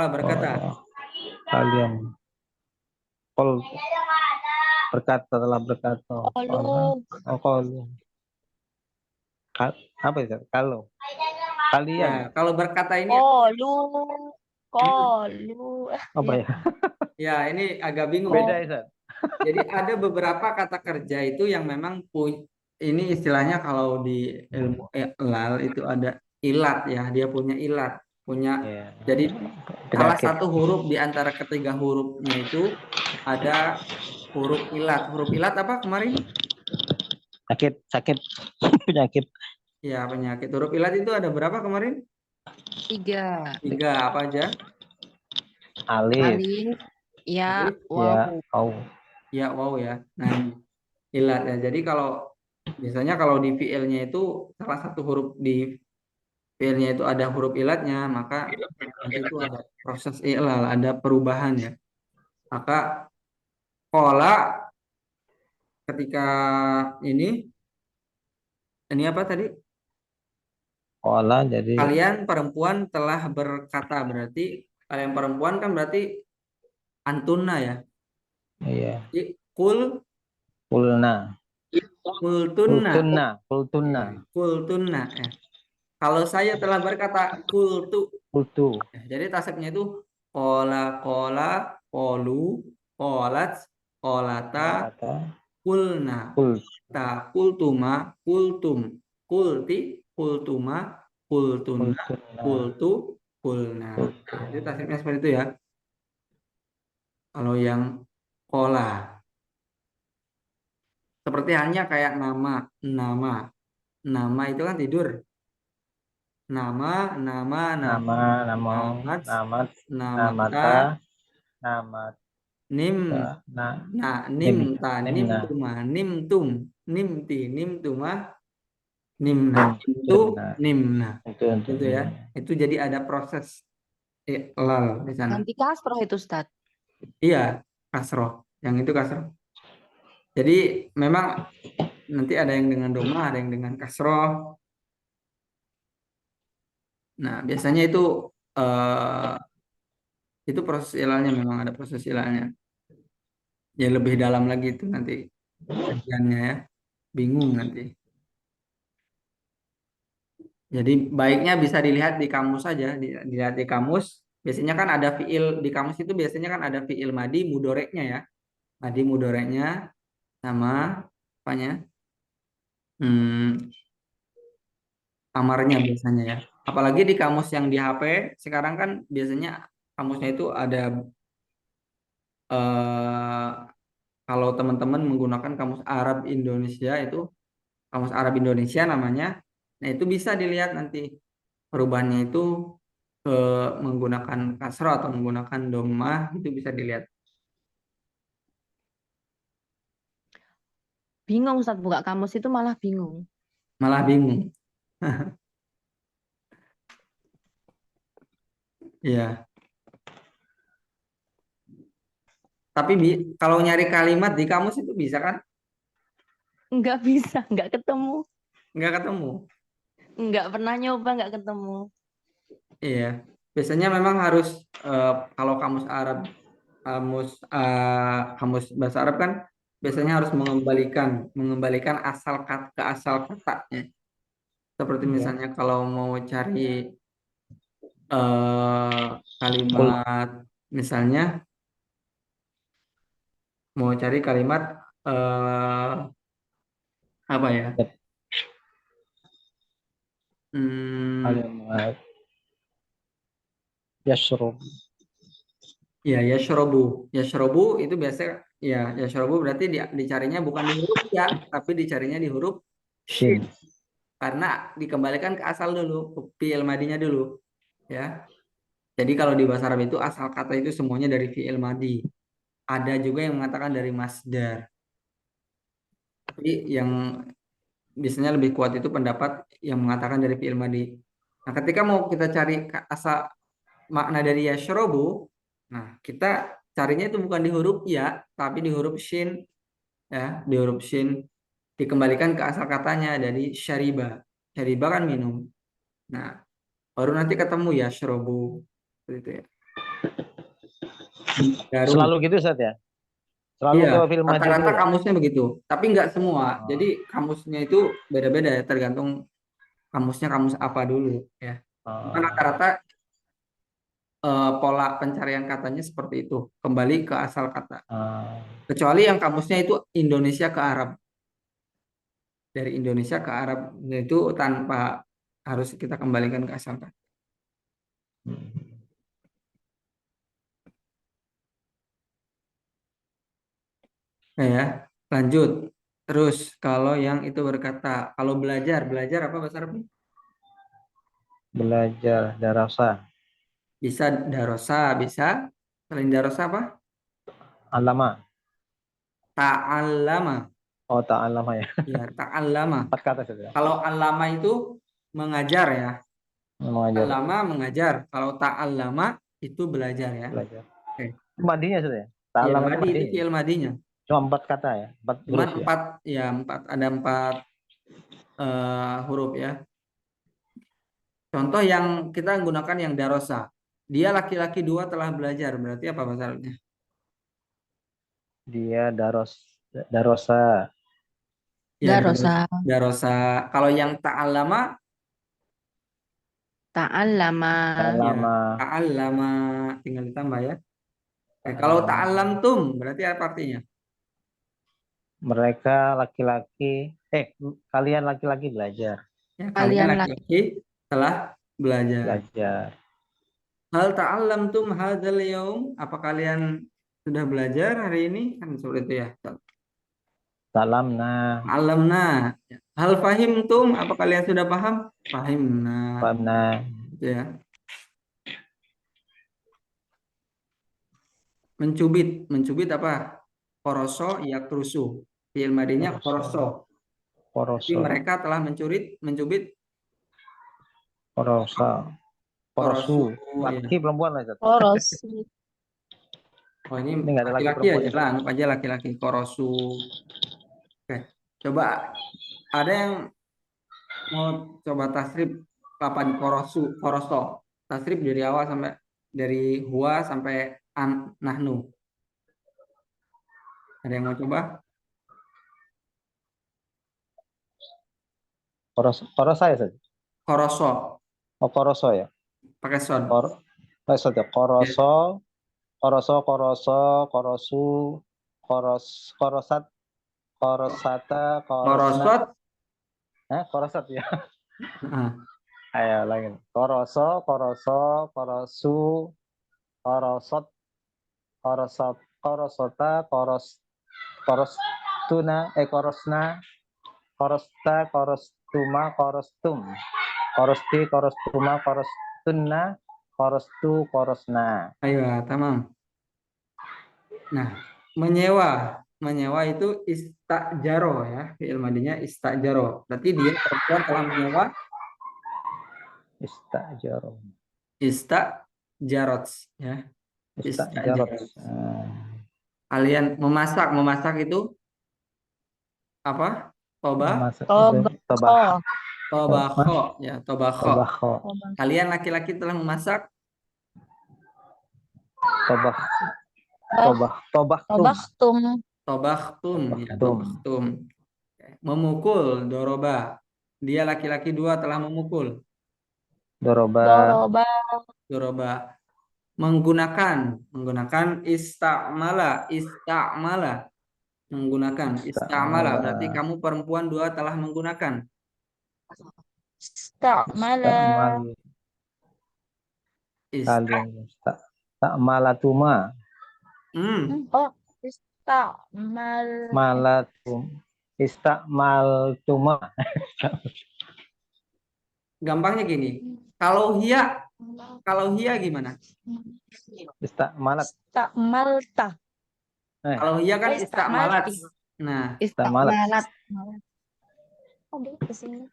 berkata. Kalian telah berkata. Qalu. Apa itu? Kalau kalian. Ya, kalau berkata ini Kolu. Apa ya? ya ini agak bingung. Beda ya, Jadi ada beberapa kata kerja itu yang memang ini istilahnya kalau di ilmu ilal itu ada ilat ya, dia punya ilat, jadi salah satu huruf di antara ketiga hurufnya itu ada huruf ilat. Huruf ilat apa kemarin? Sakit. Penyakit. Ya, penyakit. Huruf ilat itu ada berapa kemarin? 3. 3 apa aja? Alif. Ya, Waw. Ya, wow ya. Nah, ilat ya. Jadi biasanya kalau di fiilnya itu salah satu huruf di fiilnya itu ada huruf ilatnya, maka nanti itu ada proses ilal, ada perubahan ya. Maka kola ketika ini apa tadi? Kola jadi Kalian perempuan telah berkata, berarti kalian perempuan kan berarti antuna ya. iya. Jadi Kul, Kulna. kultunna. Kultunna. Kultunna. Ya. Kalau saya telah berkata kultu, Kultu. jadi tasabnya itu kola, kolu, kolat, kolata, Kata. kulna, Kul. kultuma, kultum, kulti, kultuma, kultunna, Kultunna. kultu, kulna. Kultu. Jadi tasabnya seperti itu ya. Kalau yang kola, seperti halnya kayak nama itu kan tidur. Nama, Nama. Namo. namat, Namat. namata, Namata. Namat. nim, Nah. nimta, Nimna. nimtuma, nimtum, nimti, nimtuma, nimna, itu, Nimna. nimna. Itu untuk Gitu ya. Itu jadi ada proses lal di sana. Ganti kasroh itu Ustaz. Iya, kasroh. Yang itu kasroh. Jadi memang nanti ada yang dengan doma, ada yang dengan kasroh. Nah, biasanya itu proses ilalnya, memang ada proses ilalnya. Ya lebih dalam lagi itu nanti kajiannya ya. Bingung nanti. Jadi baiknya bisa dilihat di kamus saja, dilihat di kamus. Biasanya kan ada fiil di kamus itu biasanya kan ada fiil madi mudoreknya ya. Madi mudoreknya sama apanya? Hmm, amarnya biasanya ya. Apalagi di kamus yang di HP sekarang kan biasanya kamusnya itu ada eh, kalau teman-teman menggunakan kamus Arab Indonesia itu kamus Arab Indonesia namanya. Nah, itu bisa dilihat nanti perubahannya itu ke menggunakan kasroh atau menggunakan domah itu bisa dilihat. Bingung Ustaz buka kamus itu malah bingung. Malah bingung. Ya, tapi kalau nyari kalimat di kamus itu bisa kan? Nggak bisa, nggak ketemu. Nggak ketemu. Nggak pernah nyoba, nggak ketemu. Iya. Biasanya memang harus kalau kamus Arab, kamus bahasa Arab kan biasanya harus mengembalikan ke asal katanya. Seperti Ya. misalnya kalau mau cari Kul. kalimat, misalnya mau cari kalimat apa ya? Hmm, Kalimat. Yashrub. ya yashrobu itu biasa ya yashrobu berarti dicarinya bukan di huruf ya, tapi dicarinya di huruf shin Shin. karena dikembalikan ke asal dulu, ke fi'il madinya dulu ya. Jadi kalau di bahasa Arab itu asal kata itu semuanya dari fi'il madi. Ada juga yang mengatakan dari masdar. Tapi yang biasanya lebih kuat itu pendapat yang mengatakan dari fi'il madi. Nah, ketika mau kita cari asal makna dari yashrobu, nah kita carinya itu bukan di huruf ya, tapi di huruf shin ya, di huruf shin dikembalikan ke asal katanya dari syariba. Syariba kan minum. Nah, baru nanti ketemu yashrobu seperti itu ya. Garu. Selalu gitu Ustaz ya? Selalu Iya, ke film mati rata-rata dulu ya? kamusnya begitu. Tapi nggak semua. Jadi Oh. kamusnya itu beda-beda ya, tergantung kamusnya kamus apa dulu ya. Cuman Oh. rata-rata pola pencarian katanya seperti itu. Kembali ke asal kata. Oh. Kecuali yang kamusnya itu Indonesia ke Arab. Dari Indonesia ke Arab itu tanpa harus kita kembalikan ke asal kata. Nah, ya, lanjut. Terus kalau yang itu berkata, kalau belajar apa bahasa Arabnya? Belajar darasa. Bisa darosa, bisa. Selain darosa apa? Alama. Ta'allama. Oh, ta'alama ya. Ya, ta'allama. 4 kata saja. Kalau allama itu mengajar ya. Mengajar. Allama mengajar. Kalau ta'allama itu belajar ya. Belajar. Oke. Madinya sudah ya? Iya, Ta'alama itu madi itu madinya. fi'il madinya. Cuma 4 kata ya? 4 Cuman huruf ya? ada empat huruf ya. Contoh yang kita gunakan yang darosa. Dia laki-laki 2 telah belajar. Berarti apa bahasa Arabnya? Dia darosa. Ya, Darosa. darosa. Kalau yang ta'allama, Ta'allama. ya, Ta'allama. ta'allama. Tinggal ditambah ya. Kalau ta'allamtum, berarti apa artinya? Mereka laki-laki, kalian laki-laki belajar. Ya, kalian Kalian laki-laki telah belajar. Belajar. Hal ta'allamtum hadzal yaum? Apa kalian sudah belajar hari ini? Kan seperti itu ya. Salamna. Alamna. Hal fahimtum? Apa kalian sudah paham? Fahimna. Pamna. Gitu ya. Mencubit. Mencubit apa? Koroso yakrusu. Fi'il madinya koroso. Jadi Koroso. mereka telah mencubit Korosa. korosu. Korosu. Ya. Laki perempuan lah, Ustaz. Poros. Oh, ini Ini nggak ada laki laki-laki perempuan aja ya, lah. Anggap aja laki-laki. Korosu. Oke. Coba ada yang mau coba tasrif lapan koroso. Tasrif dari awal sampai dari huwa sampai nahnu. Ada yang mau coba? Korosa ya, Ustaz? Koroso. Oh, koroso ya. Pakai son. Ustaz ya. Koroso. Koroso, korosu, korosat, korosata, Korosot. korosat ya. Ah, Ayo lagi. Koroso, korosu, korosot, korosota, korosna, korostuma, korostum, korosti, korostuma, korostunna, korostu, korosna. ayo, tamam. Nah, menyewa itu istajaro ya. Fi'il madinya istajaro. Berarti dia perempuan telah menyewa Istajaro. istajarot ya. Istajarot. Istajarot. Kalian memasak itu apa? Masak Tobakho. Tobakho ya, tobakho. Tobakho. Kalian laki-laki telah memasak Tobaktum. Tobaktum. tobakhtum ya, Tobakhtum. tobakhtum. Memukul doroba. Dia laki-laki dua telah memukul Doroba. doroba. Menggunakan istamala menggunakan istamala berarti kamu perempuan dua telah menggunakan Istamala. Kalian malatuma. Oh, istamal. Istamaltuma. Gampangnya gini, kalau hia gimana? Istamalat. Istamalta. Kalau hia kan istamalat. Nah, Istamalat. Oh, dia kesini.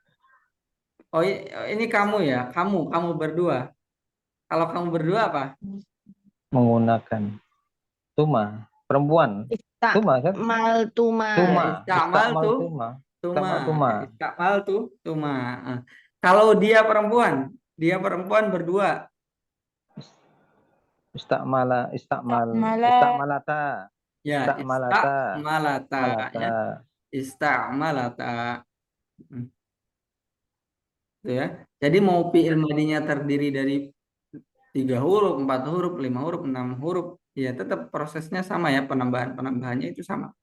oh ini kamu ya, kamu berdua. Kalau kamu berdua apa? Menggunakan tuma. Perempuan. Tuma kan? Maltuma. Istamal tuh. Tuma. Istamal tuh tuma. Kalau dia perempuan berdua. Istamalata. Ya, Istamalata. ya. Istamalata. Itu ya. Jadi mau fi'il madinya terdiri dari 3 huruf, 4 huruf, 5 huruf, 6 huruf, ya tetap prosesnya sama ya, penambahannya itu sama.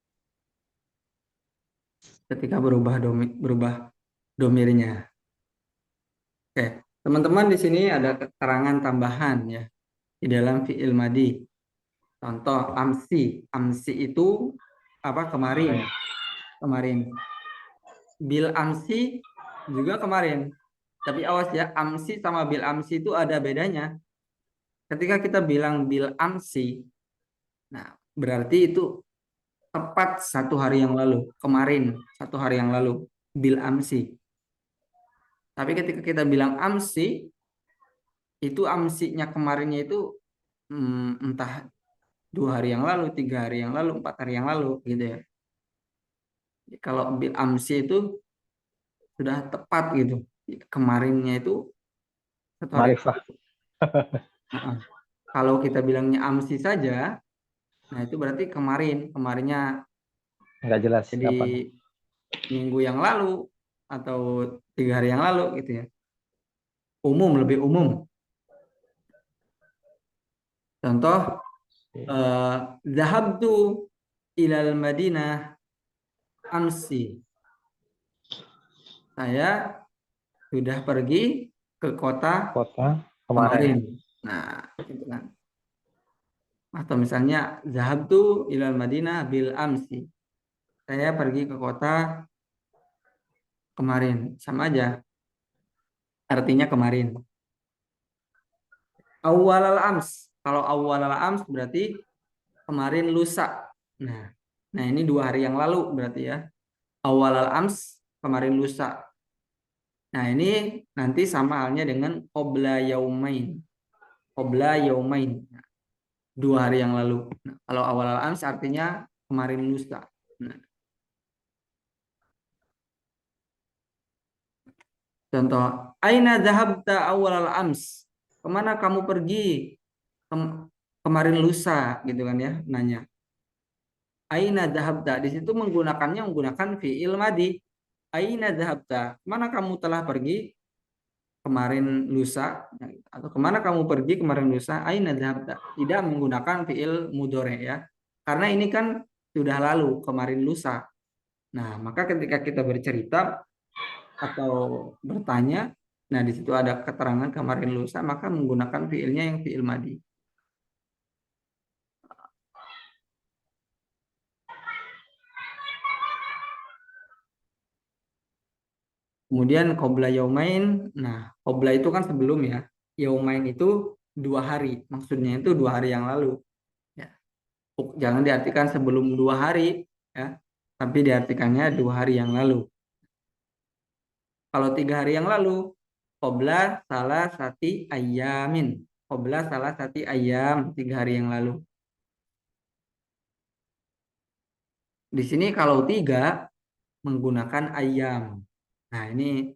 Ketika berubah domirnya. Oke, teman-teman di sini ada keterangan tambahan ya di dalam fi'il madi. Contoh amsi. Amsi itu apa? Kemarin. Bil amsi juga kemarin. Tapi awas ya, amsi sama bil amsi itu ada bedanya. Ketika kita bilang bil amsi, nah berarti itu tepat 1 hari yang lalu. Kemarin 1 hari yang lalu. Bil amsi. Tapi ketika kita bilang amsi, itu amsinya kemarinnya itu entah 2 hari yang lalu, 3 hari yang lalu, 4 hari yang lalu, gitu ya. Kalau bil amsi itu sudah tepat gitu. Kemarinnya itu 1 hari. Marifah. Kalau kita bilangnya amsi saja, Nah, itu berarti kemarin. Kemarinnya Nggak jelas jadi apa. minggu yang lalu atau 3 hari yang lalu gitu ya. Umum, lebih umum. Contoh, zahabtu ilal Madinah amsi. Saya sudah pergi ke kota Kota kemarin. kemarin. Nah, gitu kan. Atau misalnya zahabtu ilal Madinah bil amsi. Saya pergi ke kota kemarin. Sama aja. Artinya kemarin. Awwalal ams. Kalau awwalal ams berarti kemarin lusa. Nah, nah ini 2 hari yang lalu berarti ya. Awwalal ams kemarin lusa. Nah, ini nanti sama halnya dengan qabla yaumain. Qabla yaumain. Nah, 2 hari yang lalu. Nah, kalau awwalal ams artinya kemarin lusa. Nah, contoh, aina dhahabta awwalal ams? Kemana kamu pergi kemarin lusa gitu kan ya, nanya. Aina dhahabta di situ menggunakan fiil madi. Aina dhahabta? Mana kamu telah pergi kemarin lusa? Atau kemana kamu pergi kemarin lusa? Aina dhahabta? Tidak menggunakan fiil mudhari ya. Karena ini kan sudah lalu kemarin lusa. Nah, maka ketika kita bercerita atau bertanya, nah di situ ada keterangan kemarin lusa, maka menggunakan fiilnya yang fiil madi. Kemudian qabla yaumain, nah qabla itu kan sebelum ya. Yaumain itu 2 hari, maksudnya itu 2 hari yang lalu. Ya. Jangan diartikan sebelum 2 hari, ya, tapi diartikannya 2 hari yang lalu. Kalau 3 hari yang lalu, qabla salah sati ayamin. Qabla salah sati ayam, 3 hari yang lalu. Di sini kalau 3 menggunakan ayam. Nah, ini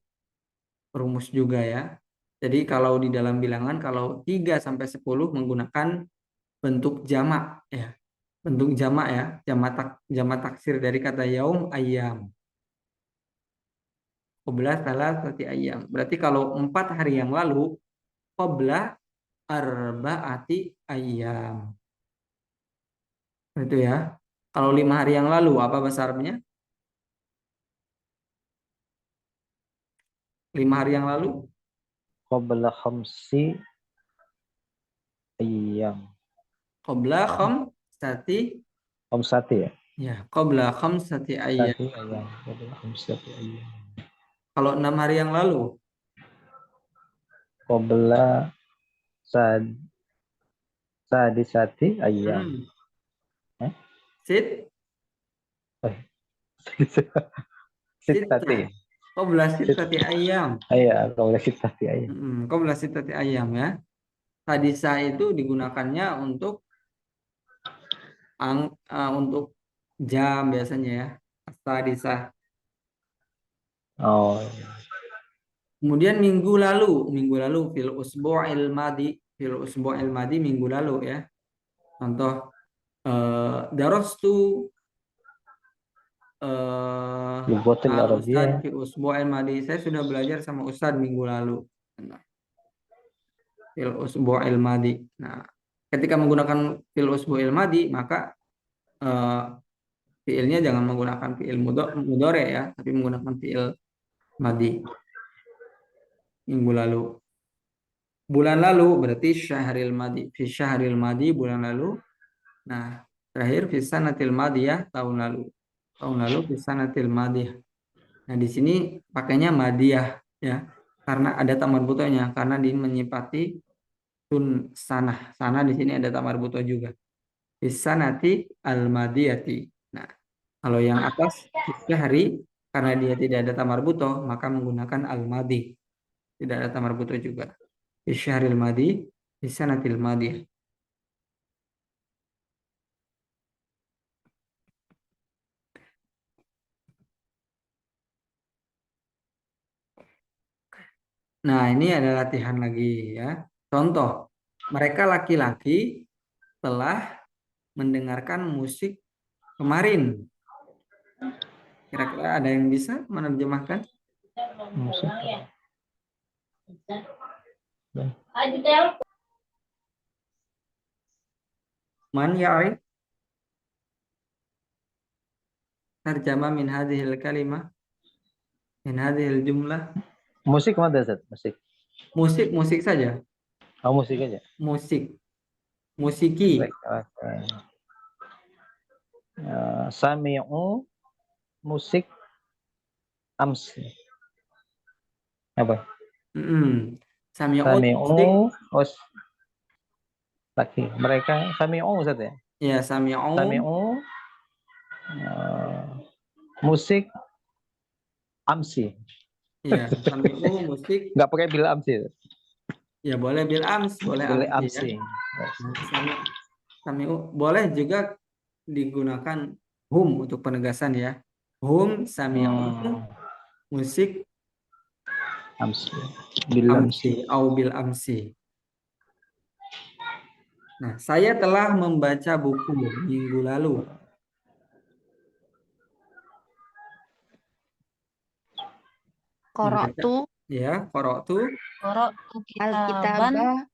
rumus juga ya. Jadi kalau di dalam bilangan kalau 3 sampai 10 menggunakan bentuk jamak ya. Bentuk jamak ya, jamak taksir dari kata yaum ayam. Qabla salah sati ayam. Berarti kalau 4 hari yang lalu qabla arba'ati ayam. Itu ya. Kalau 5 hari yang lalu apa bahasa Arabnya? 5 hari yang lalu Qabla khamsi ayyam. qabla khamsati Khamsati ya. ya, qabla khamsati ayam. Sati ayyam. Qabla khamsati ayyam. Kalau 6 hari yang lalu Qabla sadisati ayyam. hmm. Sit Sittati. qabla sittati ayam. Iya, qabla sittati ayyam. Qabla sittati ayam ya. Hadisa itu digunakannya untuk untuk jam biasanya ya. Hadisa. Oh. Kemudian minggu lalu fil usbu'il madi minggu lalu ya. Contoh darastu Lugatul al Arabiyyah. Ustad fil usbu'il madi. Saya sudah belajar sama Ustad minggu lalu. Fil usbu'il madi. Nah, ketika menggunakan fil usbu'il madi maka fiilnya jangan menggunakan fiil mudhari ya, tapi menggunakan fiil madi. Minggu lalu. Bulan lalu berarti syahril madi. Fi syahril madi bulan lalu. Nah, terakhir fi sanatil madiyah tahun lalu. Tahun lalu fi sanatil madiyah. Nah, di sini pakainya madiyah ya. Karena ada tamar butohnya, karena dia menyifati sun sanah. Sanah di sini ada tamar butoh juga. Fi sanati al madiyati. Nah, kalau yang atas syahri karena dia tidak ada tamar butoh, maka menggunakan al madi. Tidak ada tamar butoh juga. Fi syahril madi, fi sanatil madiyah. Nah, ini ada latihan lagi ya. Contoh, mereka laki-laki telah mendengarkan musik kemarin. Kira-kira ada yang bisa menerjemahkan? Musik. Man ya'rif tarjamah min hadhil kalimah, min hadhil jumlah. Musik mana Ustaz? Musik saja. Oh, musik aja. Musiki. Baik. Oke. Sami'u musik amsi. Apa? Sami'u musik. Sami'u laki. Mereka sami'u Ustaz ya? Ya, sami'u. Sami'u musik amsi. Ya, sami'u musik. Nggak pakai bil amsi. Ya, boleh bil ams, boleh Bil amsi amsi. ya. Sami'u boleh juga digunakan hum untuk penegasan ya. Hum sami'u musik Amsi. Bil amsi. au bil amsi. Nah, saya telah membaca buku minggu lalu. Qara'tu Ya, qara'tu Qara'tu kitaban al-kitaba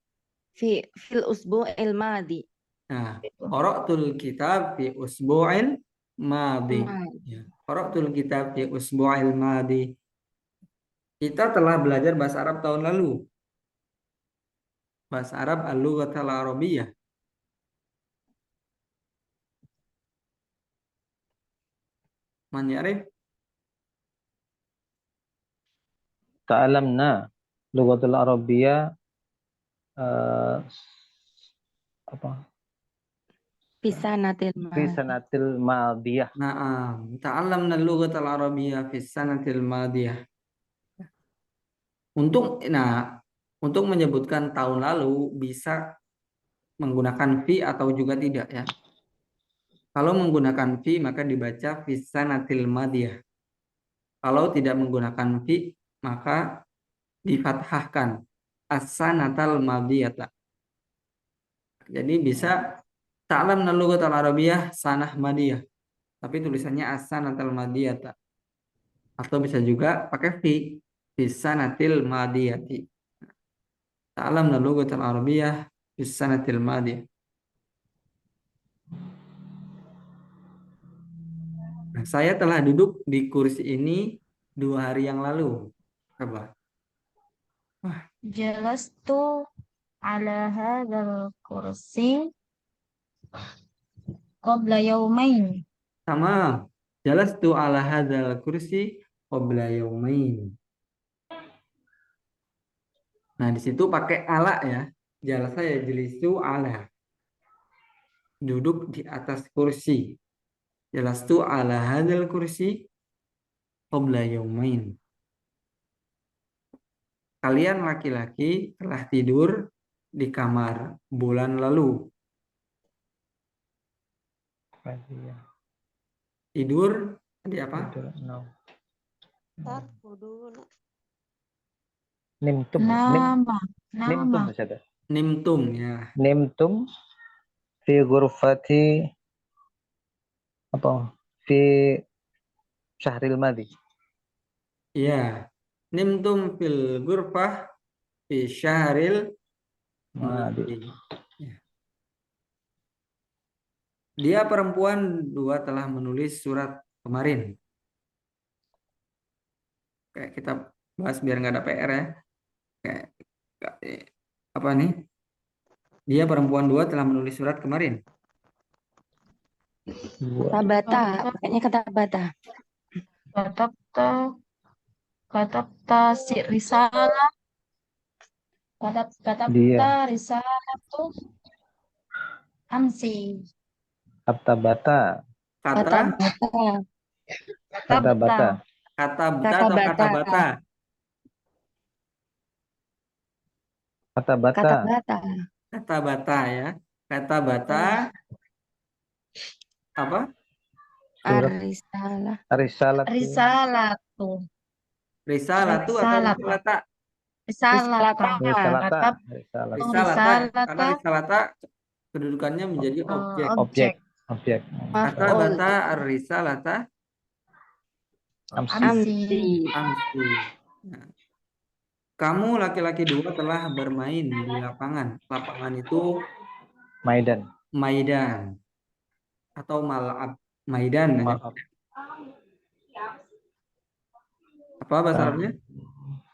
fil usbu'il madi. Nah, qara'tul kitab fi usbu'il madi. Ya, qara'tul kitab fi usbu'il madi. Kita telah belajar bahasa Arab tahun lalu. Bahasa Arab al-lughatul arabiyyah. Man ya'rif? Ta'alamna lughatul arabiyyah apa? Fisanatil Fi madi. sanatil madiyah. Na'am, ta'allamna al-lughatal arabiyyah fi sanatil madiyah. Untuk menyebutkan tahun lalu bisa menggunakan fi atau juga tidak ya. Kalau menggunakan fi maka dibaca fi sanatil madiyah. Kalau tidak menggunakan fi maka difathahkan as-sanatal madiyata. Jadi bisa ta'allamna al-lughatal arabiyyah sanah madiyah. Tapi tulisannya as-sanatal madiyata. Atau bisa juga pakai fi sanatil madiyati. Ta'allamna al-lughatal arabiyyah fi sanatil madiyah. Nah, saya telah duduk di kursi ini 2 hari yang lalu. Coba. jalastu ala hadzal kursi qabla yaumain. Sama. Jalastu ala hadzal kursi qabla yaumain. Nah, di situ pakai ala ya. Jalasa ya jelisu ala. Duduk di atas kursi. Jalastu ala hadzal kursi qabla yaumain. Kalian laki-laki telah tidur di kamar bulan lalu. Tidur tadi apa? Nimtum. Nama. Nimtum Nama. Ustaz. Nimtum ya. Nimtum fi ghurfati apa? Fi syahril madhi. Iya. Nimtum fil ghurfah fi syahril madi. Ya. Dia perempuan 2 telah menulis surat kemarin. Kayak kita bahas biar nggak ada PR ya. Kayak apa nih? Dia perempuan 2 telah menulis surat kemarin. Katabata, kayaknya katabata. Katabta si risalah. Katabta risalah tuh amsi. Katabata. Kata Katabata. kata bata atau kata bata? Katabata. Katabata. Kata bata ya. Kata bata apa? Arisalah. Risalah. Risalatu. Risalatu atau risalata? Risalata. Risalata. Risalata. Karena risalata Kedudukannya menjadi objek. Objek. Objek. Objek. Kata Maf'ul. bata ar-risalata Amsi. Amsi. amsi. Nah, kamu laki-laki dua telah bermain di lapangan. Lapangan itu Maidan. maidan atau mal'ab. Maidan aja. Maaf. Apa bahasa Arabnya?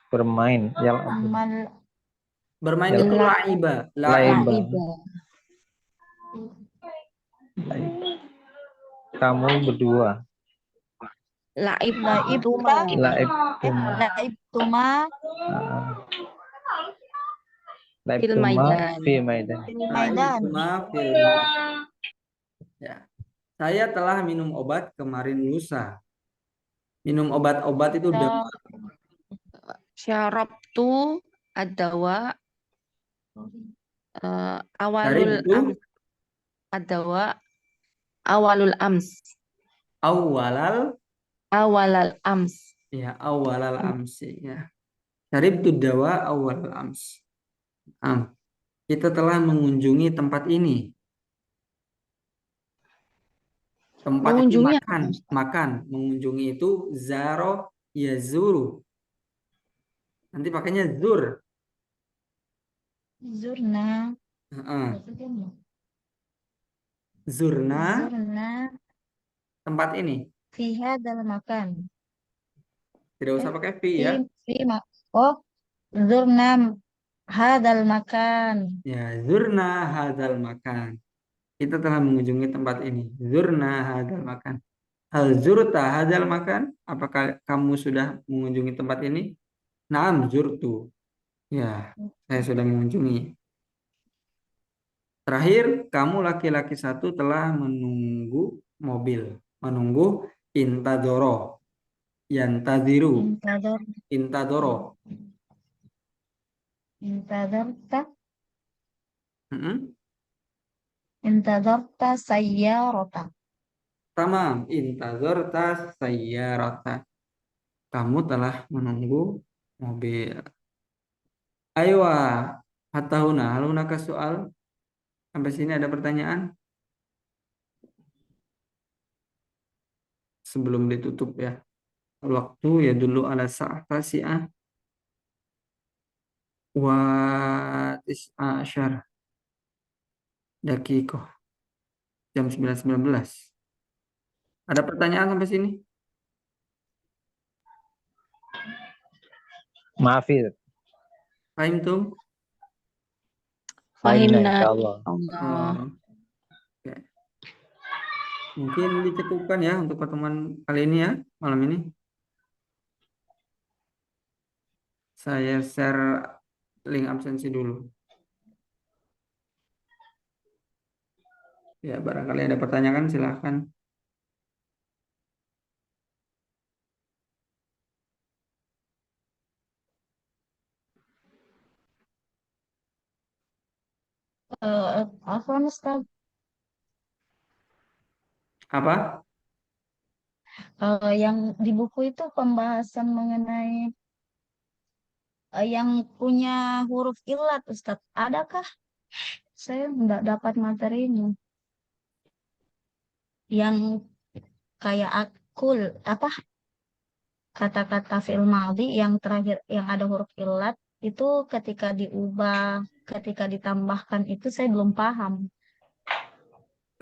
Bermain. Amal Bermain Ya. itu La- la'iba. Laiba. Laiba. Kamu berdua. Laib Laib tuma. Laib. laib tuma Laib Fil tuma maidan. fi maidan. fil maidan. Laibtuma fil ya. Saya telah minum obat kemarin lusa. Minum obat-obat itu Ta- Syarabtu adawa awalul Syaribtu ams adawa awalul ams awalal awalal ams. ya awalal amsi ya. Syaribtu dawa awalal ams. Kita telah mengunjungi tempat ini. Tempat itu Mengunjungi makan, makan. Mengunjungi itu zaro yazuru. Nanti pakainya zur. Zurna. Heeh. Zurna Zurna tempat ini. fi hadzal makan. Tidak usah pakai fi ya. Oh, zurna hadzal makan. Ya, zurna hadzal makan. Kita telah mengunjungi tempat ini. Zurna hadzal makan. Hal zurta hadzal makan? Apakah kamu sudah mengunjungi tempat ini? Naam zurtu. Ya, saya sudah mengunjungi. Terakhir, kamu laki-laki satu telah menunggu mobil. Menunggu intadoro. Yantadiru. Intador Intadoro. intadorta Mm-mm. intadorta sayyarata. Tamam. Intadorta sayyarata. Kamu telah menunggu mobil. Ayo, hatta huna. Hal hunaka soal? Sampai sini ada pertanyaan? Sebelum ditutup ya. Waktu ya dulu ala sa'ata si'ah wa tis'asyar dakikoh. Jam 9.19. Ada pertanyaan sampai sini? Maafir. Fahim tuh? Fahimna Fahimna insyaallah. Allah. Oke. Mungkin dicukupkan ya untuk pertemuan kali ini ya, malam ini. Saya share link absensi dulu. Ya, barangkali ada pertanyaan silahkan. Afwan Ustaz, Apa? yang di buku itu pembahasan mengenai yang punya huruf ilat Ustaz, adakah? Saya nggak dapat materinya. Yang kayak akul, apa kata-kata fi'il madhi yang terakhir yang ada huruf ilat itu ketika diubah, ketika ditambahkan itu saya belum paham.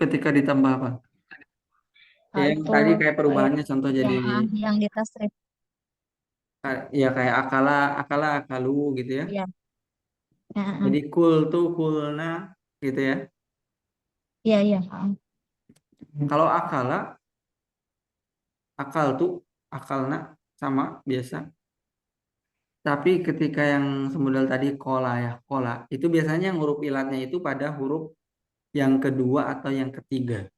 Ketika ditambah apa? Ya, yang Itu tadi kayak perubahannya contoh jadi yang di tasrif. ya kayak akala, akala, akalu gitu ya. Ya. Jadi kul tuh kulna gitu ya. Iya, iya. Kalau akala, akal tuh akalna sama biasa. Tapi ketika yang semodal tadi kola ya, kola itu biasanya huruf ilatnya itu pada huruf yang kedua atau yang ketiga.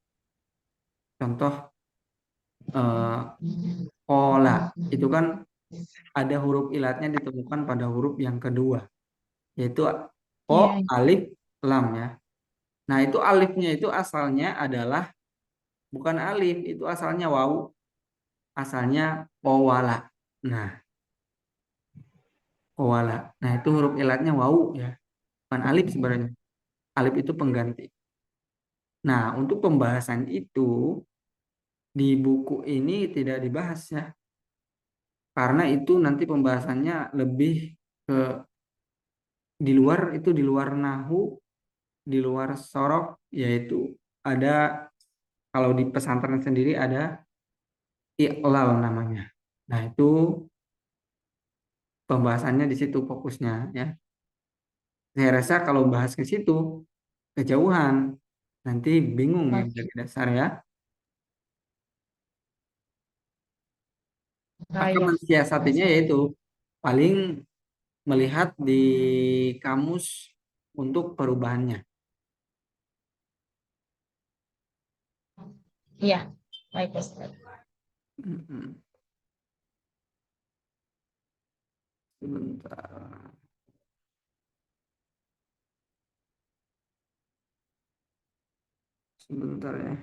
Contoh kola itu kan ada huruf ilatnya ditemukan pada huruf yang kedua, yaitu Iya, alif lam ya. Nah itu alifnya itu asalnya adalah bukan alif, itu asalnya wawu, asalnya kowala. Nah kowala. Nah itu huruf ilatnya wawu ya, bukan alif sebenarnya. Alif itu pengganti. Nah, untuk pembahasan itu di buku ini tidak dibahas ya. Karena itu nanti pembahasannya lebih ke di luar itu, di luar nahu, di luar sorok, yaitu ada, kalau di pesantren sendiri ada iqlal namanya. Nah, itu pembahasannya di situ fokusnya ya. Saya rasa kalau bahas ke situ kejauhan, nanti bingung yang dari dasar ya. Maka ya. mensiasatinya yaitu paling melihat di kamus untuk perubahannya. Iya, baik Ustaz. Mm-mm. Sebentar, sebentar ya.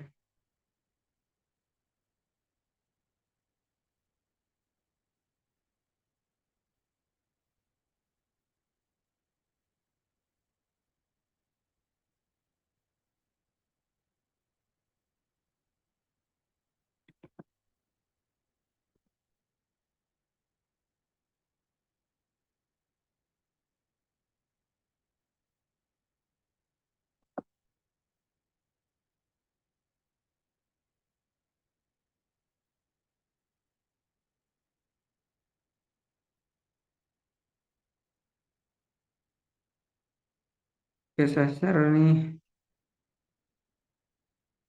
Oke, saya share nih.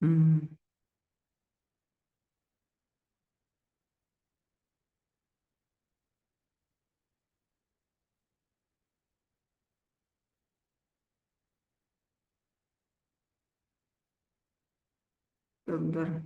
Hmm, sebentar.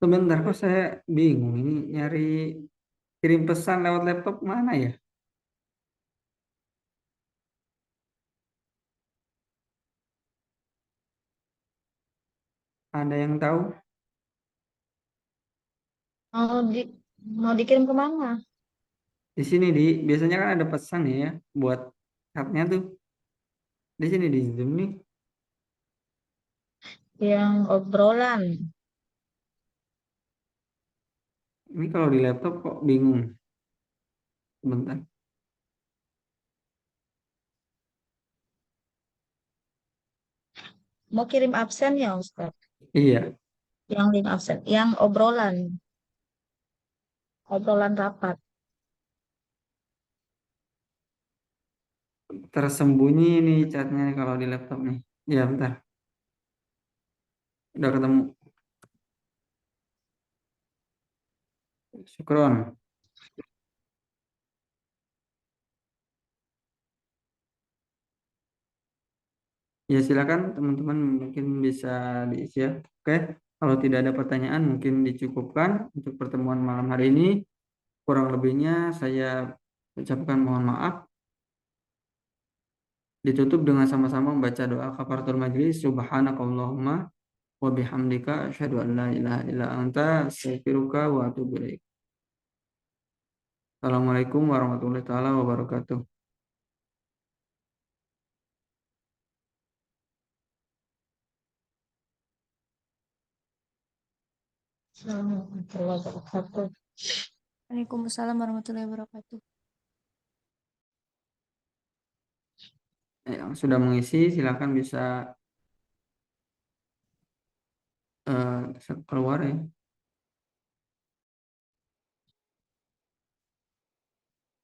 Sebentar, kok saya bingung ini nyari kirim pesan lewat laptop mana ya? Ada yang tahu? Mau di mau dikirim ke mana? Di sini biasanya kan ada pesan ya buat chatnya tuh. Di sini di Zoom nih. Yang obrolan. Ini kalau di laptop kok bingung. Sebentar. Mau kirim absen ya Ustaz? Iya, Yang link absen, yang obrolan, obrolan rapat. tersembunyi nih chatnya nih kalau di laptop nih. Iya, bentar. Udah ketemu. Syukron. Ya, silakan teman-teman mungkin bisa diisi ya. Oke, kalau tidak ada pertanyaan mungkin dicukupkan untuk pertemuan malam hari ini. Kurang lebihnya saya ucapkan mohon maaf. Ditutup dengan sama-sama membaca doa kafaratul majlis. Subhanakallahumma wa bihamdika asyhadu an la ilaha illa anta astaghfiruka wa atubu ilaik. Assalamualaikum warahmatullahi taala wabarakatuh. Assalamualaikum warahmatullahi wabarakatuh. Waalaikumsalam warahmatullahi wabarakatuh. Yang sudah mengisi silakan bisa keluar ya.